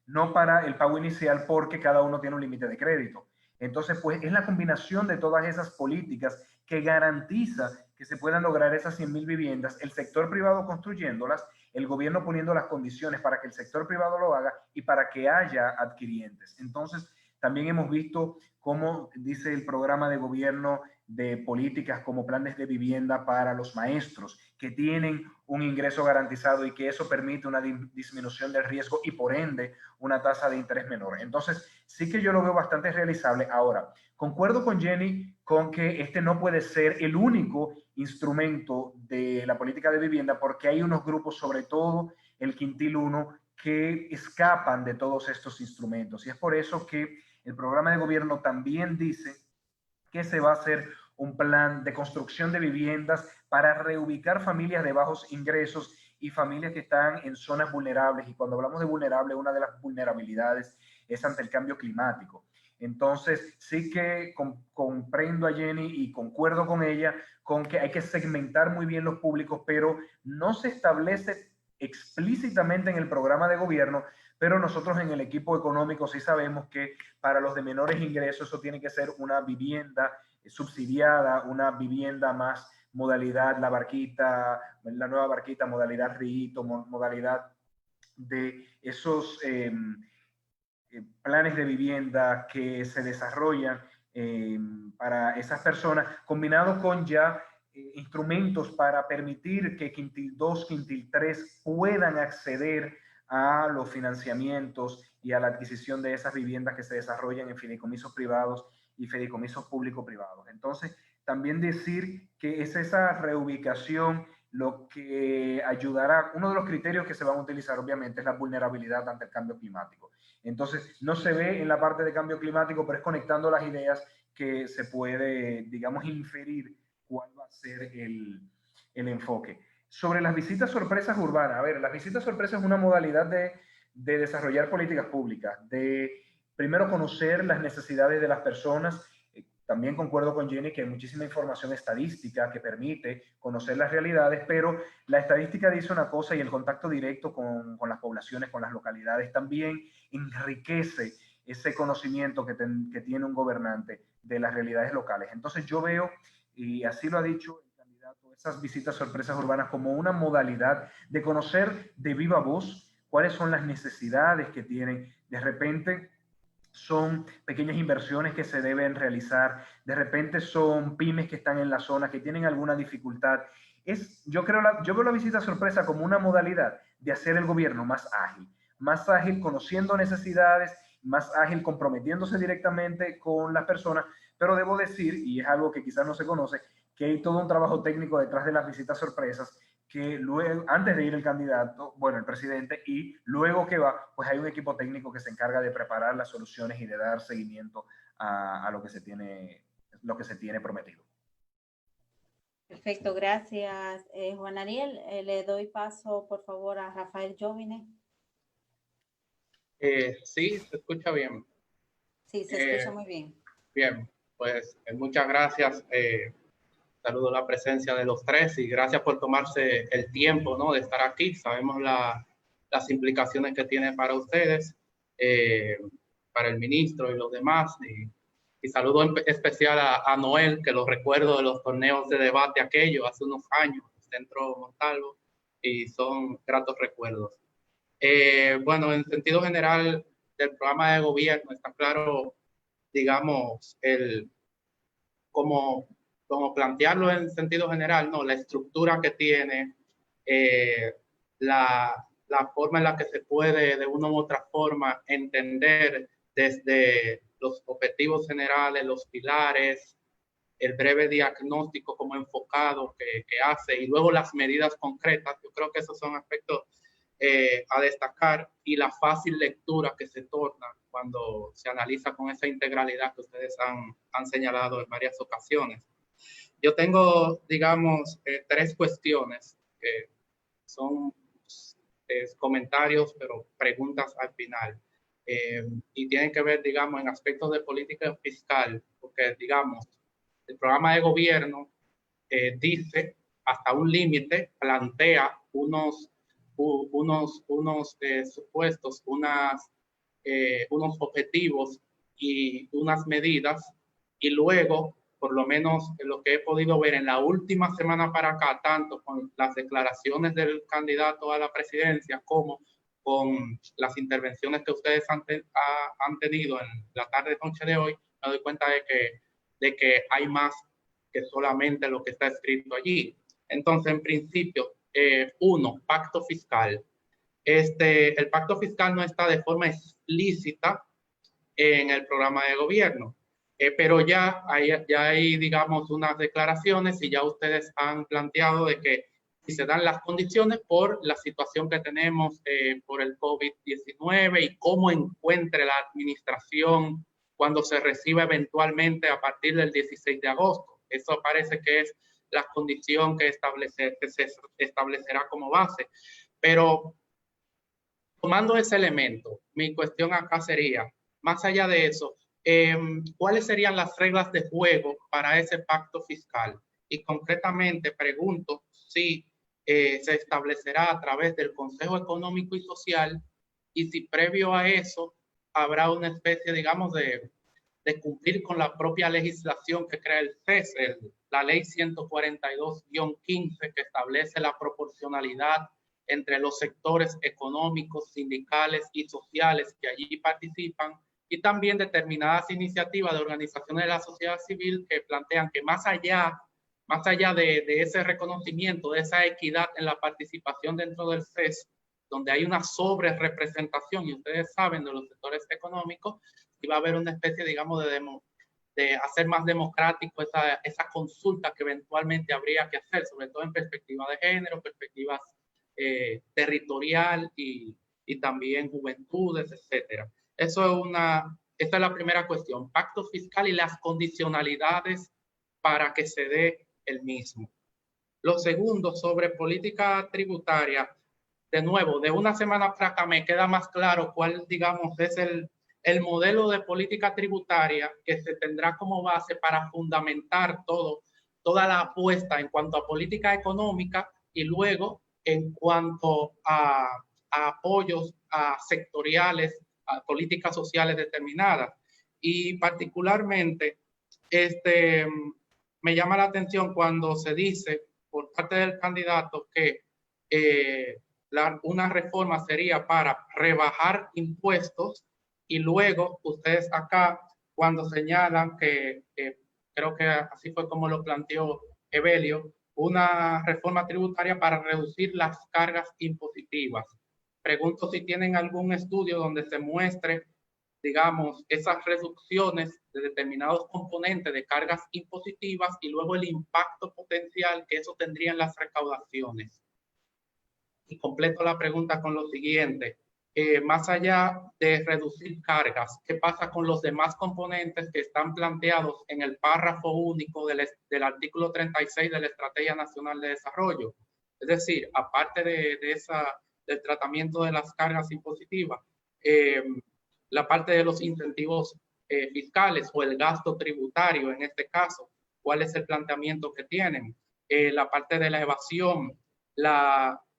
no para el pago inicial porque cada uno tiene un límite de crédito. Entonces, pues es la combinación de todas esas políticas que garantiza que se puedan lograr esas 100.000 viviendas, el sector privado construyéndolas, el gobierno poniendo las condiciones para que el sector privado lo haga y para que haya adquirientes. Entonces, también hemos visto cómo dice el programa de gobierno de políticas como planes de vivienda para los maestros que tienen un ingreso garantizado y que eso permite una disminución del riesgo y por ende una tasa de interés menor. Entonces, sí que yo lo veo bastante realizable. Ahora, concuerdo con Jenny con que este no puede ser el único instrumento de la política de vivienda porque hay unos grupos, sobre todo el quintil 1, que escapan de todos estos instrumentos. Y es por eso que el programa de gobierno también dice que se va a hacer un plan de construcción de viviendas para reubicar familias de bajos ingresos y familias que están en zonas vulnerables. Y cuando hablamos de vulnerable, una de las vulnerabilidades es ante el cambio climático. Entonces, sí que comprendo a Jenny y concuerdo con ella con que hay que segmentar muy bien los públicos, pero no se establece explícitamente en el programa de gobierno, pero nosotros en el equipo económico sí sabemos que para los de menores ingresos eso tiene que ser una vivienda subsidiada, una vivienda más modalidad la barquita, la nueva barquita, modalidad Rito, modalidad de esos planes de vivienda que se desarrollan para esas personas, combinado con ya instrumentos para permitir que quintil 2, quintil 3 puedan acceder a los financiamientos y a la adquisición de esas viviendas que se desarrollan en fideicomisos privados y fideicomisos público-privados. Entonces, también decir que es esa reubicación lo que ayudará. Uno de los criterios que se van a utilizar, obviamente, es la vulnerabilidad ante el cambio climático. Entonces, no se ve en la parte de cambio climático, pero es conectando las ideas que se puede, digamos, inferir cuál va a ser el enfoque. Sobre las visitas sorpresas urbanas, a ver, las visitas sorpresas es una modalidad de desarrollar políticas públicas, de primero conocer las necesidades de las personas. También concuerdo con Jenny que hay muchísima información estadística que permite conocer las realidades, pero la estadística dice una cosa y el contacto directo con las poblaciones, con las localidades, también enriquece ese conocimiento que tiene un gobernante de las realidades locales. Entonces yo veo, y así lo ha dicho el candidato, esas visitas sorpresas urbanas como una modalidad de conocer de viva voz cuáles son las necesidades que tienen. De repente son pequeñas inversiones que se deben realizar, de repente son pymes que están en la zona, que tienen alguna dificultad. Yo veo la visita sorpresa como una modalidad de hacer el gobierno más ágil conociendo necesidades, más ágil comprometiéndose directamente con las personas, pero debo decir, y es algo que quizás no se conoce, que hay todo un trabajo técnico detrás de las visitas sorpresas, que luego, antes de ir el candidato, bueno, el presidente, y luego que va, pues hay un equipo técnico que se encarga de preparar las soluciones y de dar seguimiento a lo que se tiene prometido. Perfecto, gracias, Juan Ariel. Le doy paso, por favor, a Rafael Jovine. Sí, se escucha bien. Sí, se escucha muy bien. Bien, pues muchas gracias. Saludo la presencia de los tres y gracias por tomarse el tiempo, ¿no?, de estar aquí. Sabemos las implicaciones que tiene para ustedes, para el ministro y los demás. Y saludo en especial a Noel, que lo recuerdo de los torneos de debate aquellos hace unos años, Centro Montalvo, y son gratos recuerdos. Bueno, en sentido general del programa de gobierno está claro, digamos, como plantearlo en sentido general, ¿no?, la estructura que tiene, la forma en la que se puede de una u otra forma entender desde los objetivos generales, los pilares, el breve diagnóstico como enfocado que hace y luego las medidas concretas. Yo creo que esos son aspectos a destacar, y la fácil lectura que se torna cuando se analiza con esa integralidad que ustedes han señalado en varias ocasiones. Yo tengo, digamos, tres cuestiones que son comentarios, pero preguntas al final. Y tienen que ver, digamos, en aspectos de política fiscal, porque, digamos, el programa de gobierno dice, hasta un límite, plantea unos supuestos, unas unos objetivos y unas medidas, y luego, por lo menos en lo que he podido ver en la última semana para acá, tanto con las declaraciones del candidato a la presidencia como con las intervenciones que ustedes han tenido en la tarde noche de hoy, me doy cuenta de que hay más que solamente lo que está escrito allí. Entonces, en principio, uno, pacto fiscal. El pacto fiscal no está de forma explícita en el programa de gobierno, pero ya hay, digamos, unas declaraciones y ya ustedes han planteado de que si se dan las condiciones por la situación que tenemos por el COVID-19 y cómo encuentre la administración cuando se reciba eventualmente a partir del 16 de agosto. Eso parece que es la condición que se establecerá como base. Pero tomando ese elemento, mi cuestión acá sería, más allá de eso, ¿cuáles serían las reglas de juego para ese pacto fiscal? Y concretamente pregunto si se establecerá a través del Consejo Económico y Social y si previo a eso habrá una especie, digamos, de cumplir con la propia legislación que crea el CES, la ley 142-15, que establece la proporcionalidad entre los sectores económicos, sindicales y sociales que allí participan, y también determinadas iniciativas de organizaciones de la sociedad civil que plantean que más allá de ese reconocimiento, de esa equidad en la participación dentro del CES, donde hay una sobre-representación, y ustedes saben, de los sectores económicos, y va a haber una especie, digamos, de hacer más democrático esa consulta que eventualmente habría que hacer, sobre todo en perspectiva de género, perspectivas territorial y también juventudes, etcétera. Esta es la primera cuestión, pacto fiscal y las condicionalidades para que se dé el mismo. Lo segundo, sobre política tributaria, de nuevo, de una semana para acá me queda más claro cuál, digamos, es el modelo de política tributaria que se tendrá como base para fundamentar toda la apuesta en cuanto a política económica y luego en cuanto a apoyos a sectoriales, a políticas sociales determinadas. Y particularmente, me llama la atención cuando se dice por parte del candidato que una reforma sería para rebajar impuestos y luego ustedes acá cuando señalan que creo que así fue como lo planteó Evelio, una reforma tributaria para reducir las cargas impositivas. Pregunto si tienen algún estudio donde se muestre, digamos, esas reducciones de determinados componentes de cargas impositivas y luego el impacto potencial que eso tendría en las recaudaciones. Y completo la pregunta con lo siguiente. Más allá de reducir cargas, ¿qué pasa con los demás componentes que están planteados en el párrafo único del artículo 36 de la Estrategia Nacional de Desarrollo? Es decir, aparte del tratamiento de las cargas impositivas, la parte de los incentivos fiscales o el gasto tributario en este caso, ¿cuál es el planteamiento que tienen? La parte de la evasión,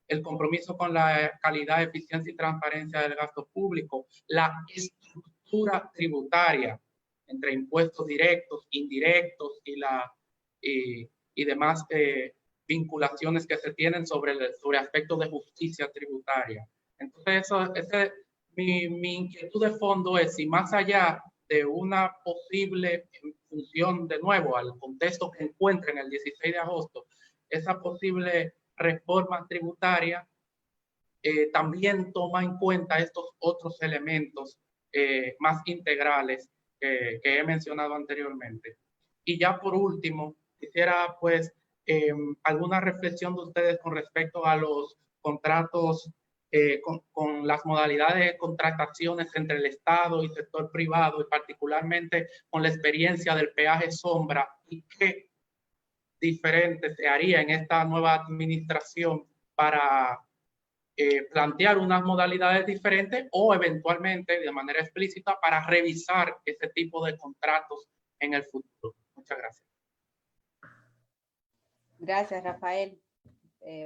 el compromiso con la calidad, eficiencia y transparencia del gasto público, la estructura tributaria entre impuestos directos, indirectos y demás vinculaciones que se tienen sobre aspectos de justicia tributaria. Entonces, mi inquietud de fondo es si más allá de una posible función, de nuevo, al contexto que encuentra en el 16 de agosto, esa posible reforma tributaria también toma en cuenta estos otros elementos más integrales que he mencionado anteriormente. Y ya por último, quisiera pues alguna reflexión de ustedes con respecto a los contratos, con las modalidades de contrataciones entre el Estado y el sector privado, y particularmente con la experiencia del peaje sombra, y qué diferente se haría en esta nueva administración para plantear unas modalidades diferentes o eventualmente de manera explícita para revisar ese tipo de contratos en el futuro. Muchas gracias. Gracias, Rafael.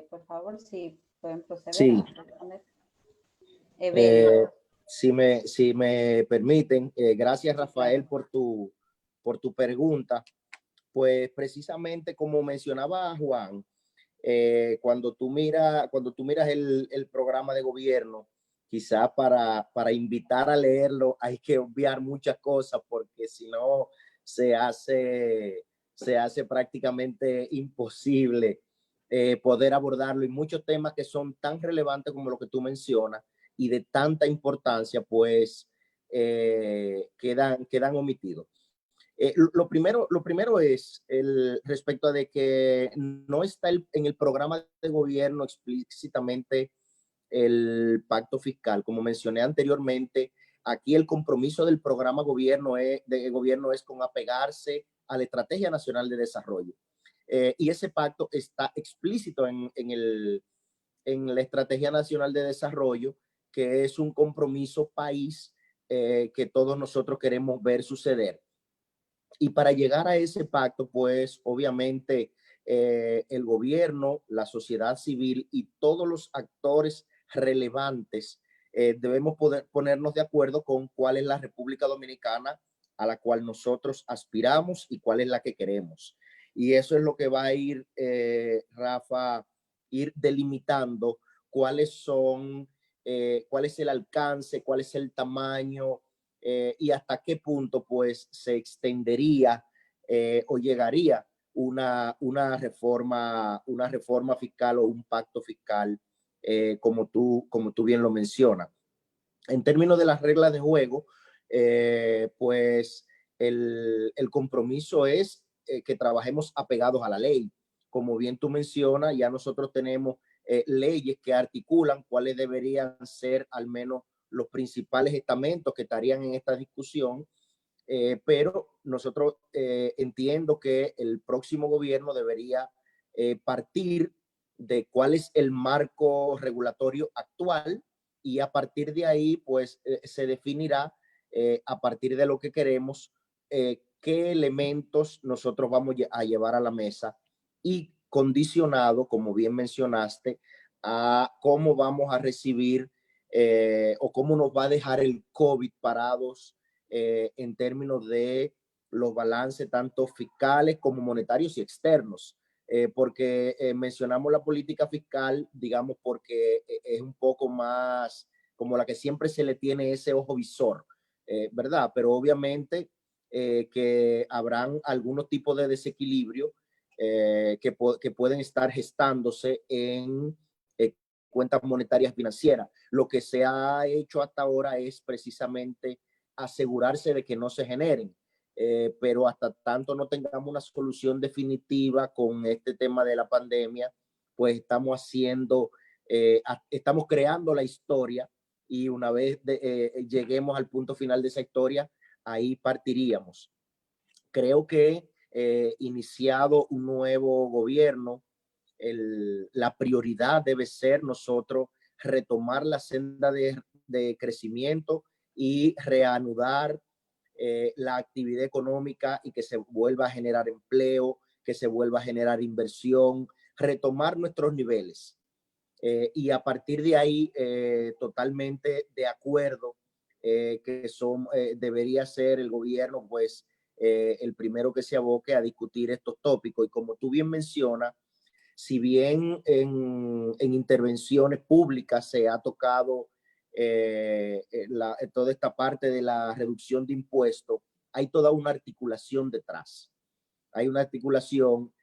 Por favor, si pueden proceder sí. a responder. Evelio. si me permiten, gracias Rafael por tu pregunta. Pues precisamente como mencionaba Juan, cuando tú miras el programa de gobierno, quizá para invitar a leerlo hay que obviar muchas cosas, porque si no se hace prácticamente imposible poder abordarlo, y muchos temas que son tan relevantes como lo que tú mencionas y de tanta importancia, pues quedan omitidos. Lo primero es respecto a de que no está en el programa de gobierno explícitamente el pacto fiscal. Como mencioné anteriormente, aquí el compromiso del programa de gobierno es con apegarse a la Estrategia Nacional de Desarrollo. Y ese pacto está explícito en la Estrategia Nacional de Desarrollo, que es un compromiso país que todos nosotros queremos ver suceder. Y para llegar a ese pacto, pues obviamente el gobierno, la sociedad civil y todos los actores relevantes debemos poder ponernos de acuerdo con cuál es la República Dominicana a la cual nosotros aspiramos y cuál es la que queremos. Y eso es lo que va a ir, Rafa, ir delimitando cuál es el alcance, cuál es el tamaño, y hasta qué punto pues se extendería o llegaría una reforma fiscal o un pacto fiscal, como tú bien lo mencionas. En términos de las reglas de juego, pues el compromiso es que trabajemos apegados a la ley. Como bien tú mencionas, ya nosotros tenemos leyes que articulan cuáles deberían ser al menos los principales estamentos que estarían en esta discusión, pero nosotros entiendo que el próximo gobierno debería partir de cuál es el marco regulatorio actual, y a partir de ahí pues se definirá a partir de lo que queremos qué elementos nosotros vamos a llevar a la mesa, y condicionado, como bien mencionaste, a cómo vamos a recibir o cómo nos va a dejar el COVID parados en términos de los balances tanto fiscales como monetarios y externos. Porque mencionamos la política fiscal, digamos, porque es un poco más como la que siempre se le tiene ese ojo visor, ¿verdad? Pero obviamente que habrán algunos tipos de desequilibrio que pueden estar gestándose en cuentas monetarias financieras. Lo que se ha hecho hasta ahora es precisamente asegurarse de que no se generen, pero hasta tanto no tengamos una solución definitiva con este tema de la pandemia, pues estamos creando la historia, y una vez lleguemos al punto final de esa historia, ahí partiríamos. Creo que iniciado un nuevo gobierno, la prioridad debe ser nosotros retomar la senda de crecimiento y reanudar la actividad económica, y que se vuelva a generar empleo, que se vuelva a generar inversión, retomar nuestros niveles. Y a partir de ahí, totalmente de acuerdo que debería ser el gobierno pues el primero que se aboque a discutir estos tópicos. Y como tú bien mencionas, si bien en intervenciones públicas se ha tocado toda esta parte de la reducción de impuestos, hay toda una articulación detrás. Hay una articulación,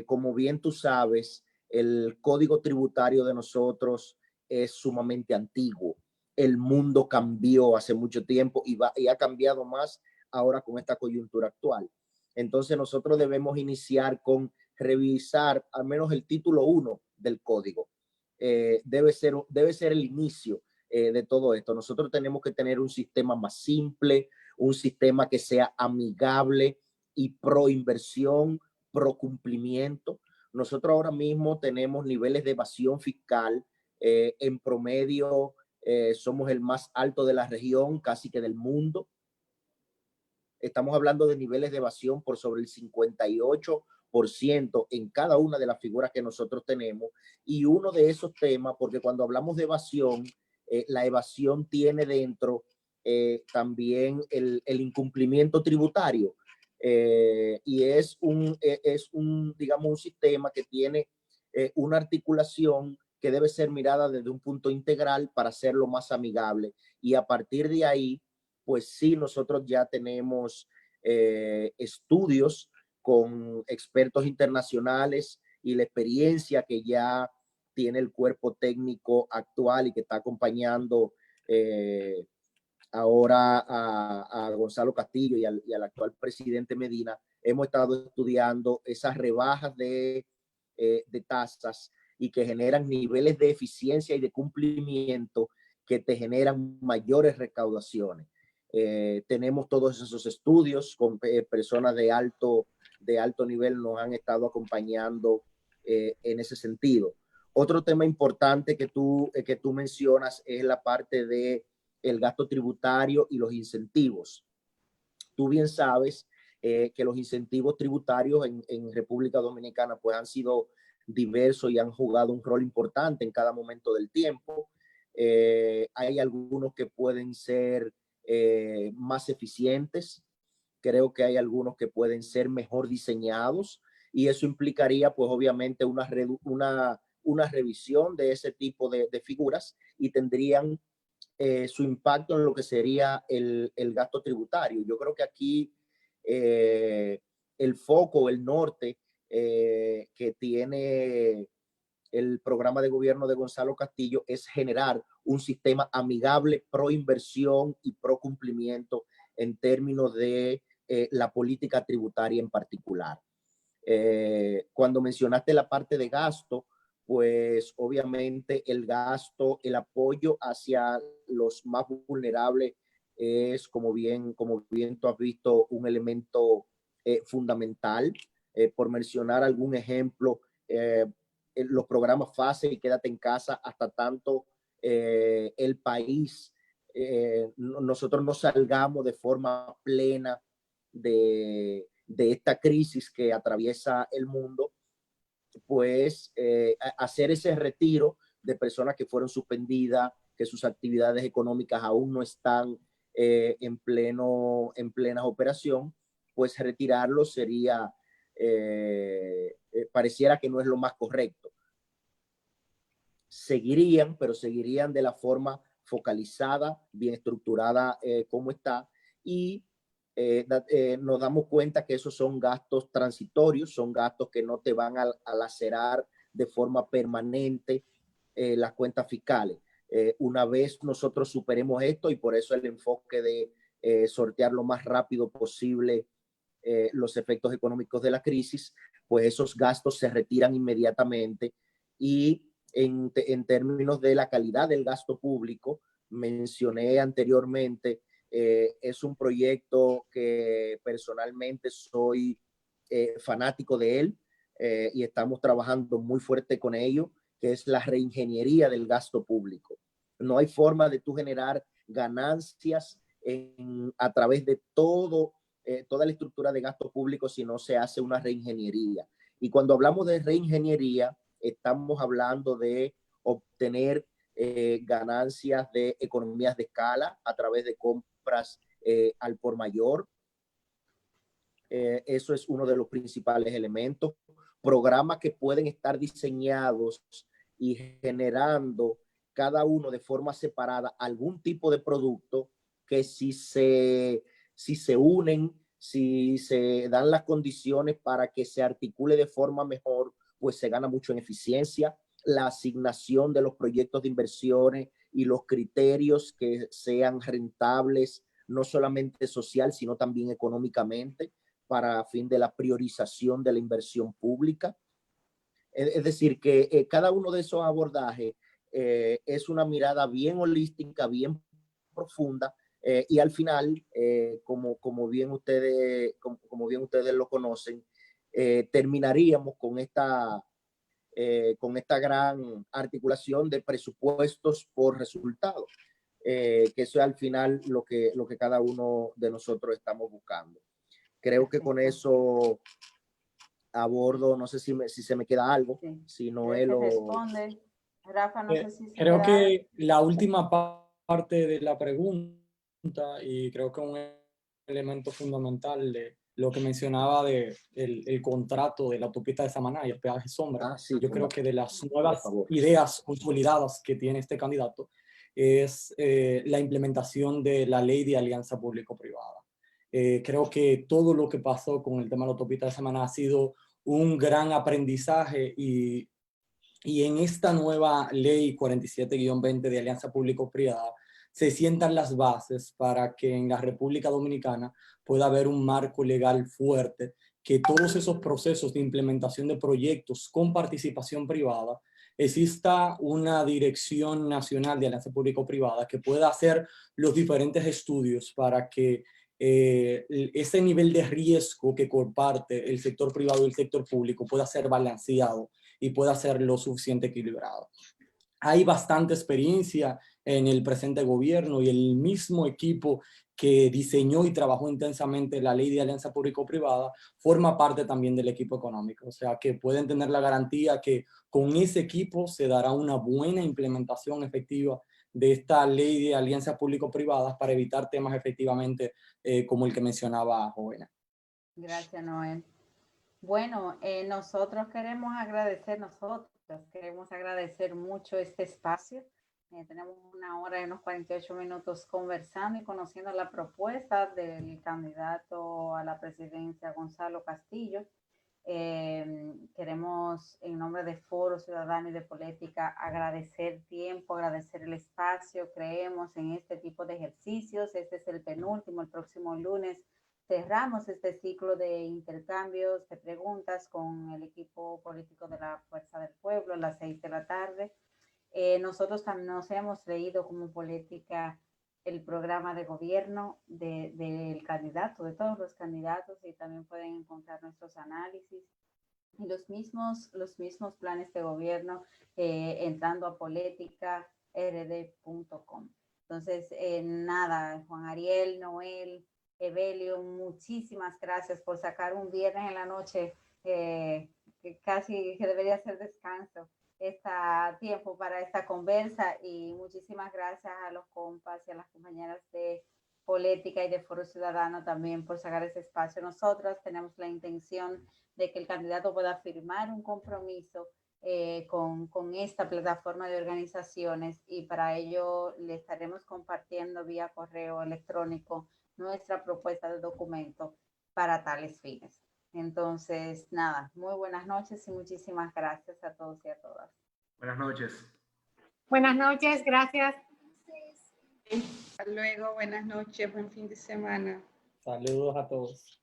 como bien tú sabes, el código tributario de nosotros es sumamente antiguo. El mundo cambió hace mucho tiempo y ha cambiado más ahora con esta coyuntura actual. Entonces nosotros debemos iniciar con revisar al menos el título 1 del código. Debe ser el inicio de todo esto. Nosotros tenemos que tener un sistema más simple, un sistema que sea amigable y pro inversión, pro cumplimiento. Nosotros ahora mismo tenemos niveles de evasión fiscal en promedio, somos el más alto de la región, casi que del mundo. Estamos hablando de niveles de evasión por sobre el 58% en cada una de las figuras que nosotros tenemos. Y uno de esos temas, porque cuando hablamos de evasión, la evasión tiene dentro también el incumplimiento tributario. Y es digamos, un sistema que tiene una articulación que debe ser mirada desde un punto integral para hacerlo más amigable. Y a partir de ahí, pues sí, nosotros ya tenemos estudios con expertos internacionales y la experiencia que ya tiene el cuerpo técnico actual y que está acompañando ahora a Gonzalo Castillo y al actual presidente Medina. Hemos estado estudiando esas rebajas de tasas y que generan niveles de eficiencia y de cumplimiento que te generan mayores recaudaciones. Tenemos todos esos estudios con personas de alto nivel, nos han estado acompañando en ese sentido. Otro tema importante que tú mencionas es la parte de el gasto tributario y los incentivos. Tú bien sabes que los incentivos tributarios en República Dominicana pues han sido diversos y han jugado un rol importante en cada momento del tiempo. Hay algunos que pueden ser más eficientes. Creo que hay algunos que pueden ser mejor diseñados y eso implicaría pues obviamente una revisión de ese tipo de figuras y tendrían su impacto en lo que sería el gasto tributario. Yo creo que aquí el foco, el norte que tiene el programa de gobierno de Gonzalo Castillo es generar un sistema amigable pro inversión y pro cumplimiento en términos de la política tributaria en particular. Cuando mencionaste la parte de gasto, pues obviamente el gasto, el apoyo hacia los más vulnerables es, como bien tú has visto, un elemento fundamental. Por mencionar algún ejemplo, los programas FASE y Quédate en Casa, hasta tanto el país, nosotros no salgamos de forma plena de esta crisis que atraviesa el mundo, pues hacer ese retiro de personas que fueron suspendidas, que sus actividades económicas aún no están en plena operación, pues retirarlos sería, pareciera que no es lo más correcto. Pero seguirían de la forma focalizada, bien estructurada como está, y nos damos cuenta que esos son gastos transitorios, son gastos que no te van a lacerar de forma permanente las cuentas fiscales. Una vez nosotros superemos esto, y por eso el enfoque de sortear lo más rápido posible los efectos económicos de la crisis, pues esos gastos se retiran inmediatamente. Y en términos de la calidad del gasto público, mencioné anteriormente, es un proyecto que personalmente soy fanático de él y estamos trabajando muy fuerte con ello, que es la reingeniería del gasto público. No hay forma de tú generar ganancias a través de toda la estructura de gasto público si no se hace una reingeniería. Y cuando hablamos de reingeniería, estamos hablando de obtener ganancias de economías de escala a través de compras al por mayor. Eso es uno de los principales elementos. Programas que pueden estar diseñados y generando cada uno de forma separada algún tipo de producto que si se unen, si se dan las condiciones para que se articule de forma mejor, pues se gana mucho en eficiencia. La asignación de los proyectos de inversiones y los criterios que sean rentables, no solamente social, sino también económicamente, para fin de la priorización de la inversión pública. Es decir, que cada uno de esos abordajes es una mirada bien holística, bien profunda, y al final, como bien ustedes lo conocen, terminaríamos con esta gran articulación de presupuestos por resultados, que eso es al final lo que cada uno de nosotros estamos buscando. Creo que con eso abordo, no sé si se me queda algo, Sí. si Noé lo... responde Rafa, no sé si creo que la última parte de la pregunta, y creo que un elemento fundamental de lo que mencionaba de el contrato de la autopista de Samaná y el peaje sombra, sí, yo creo que de las nuevas ideas consolidadas que tiene este candidato es la implementación de la ley de alianza público-privada. Creo que todo lo que pasó con el tema de la autopista de Samaná ha sido un gran aprendizaje y en esta nueva ley 47-20 de alianza público-privada se sientan las bases para que en la República Dominicana pueda haber un marco legal fuerte, que todos esos procesos de implementación de proyectos con participación privada, exista una dirección nacional de alianza público-privada que pueda hacer los diferentes estudios para que ese nivel de riesgo que comparte el sector privado y el sector público pueda ser balanceado y pueda ser lo suficiente equilibrado. Hay bastante experiencia en el presente gobierno y el mismo equipo que diseñó y trabajó intensamente la ley de alianza público-privada forma parte también del equipo económico. O sea, que pueden tener la garantía que con ese equipo se dará una buena implementación efectiva de esta ley de alianzas público-privadas para evitar temas efectivamente como el que mencionaba Jovena. Gracias, Noel. Bueno, nosotros queremos agradecer mucho este espacio. Tenemos 1 hora y unos 48 minutos conversando y conociendo la propuesta del candidato a la presidencia, Gonzalo Castillo. Queremos, en nombre de Foro Ciudadano y de Política, agradecer tiempo, agradecer el espacio. Creemos en este tipo de ejercicios. Este es el penúltimo, el próximo lunes cerramos este ciclo de intercambios, de preguntas con el equipo político de la Fuerza del Pueblo a las 6 de la tarde. Nosotros también nos hemos leído como Política el programa de gobierno del candidato, de todos los candidatos, y también pueden encontrar nuestros análisis y los mismos planes de gobierno entrando a politicard.com. Entonces, nada, Juan Ariel, Noel, Evelio, muchísimas gracias por sacar un viernes en la noche, que casi que debería ser descanso, tiempo para esta conversa, y muchísimas gracias a los compas y a las compañeras de Política y de Foro Ciudadano también por sacar ese espacio. Nosotras tenemos la intención de que el candidato pueda firmar un compromiso con esta plataforma de organizaciones, y para ello le estaremos compartiendo vía correo electrónico nuestra propuesta de documento para tales fines. Entonces, nada, muy buenas noches y muchísimas gracias a todos y a todas. Buenas noches. Buenas noches, gracias. Hasta luego, buenas noches, buen fin de semana. Saludos a todos.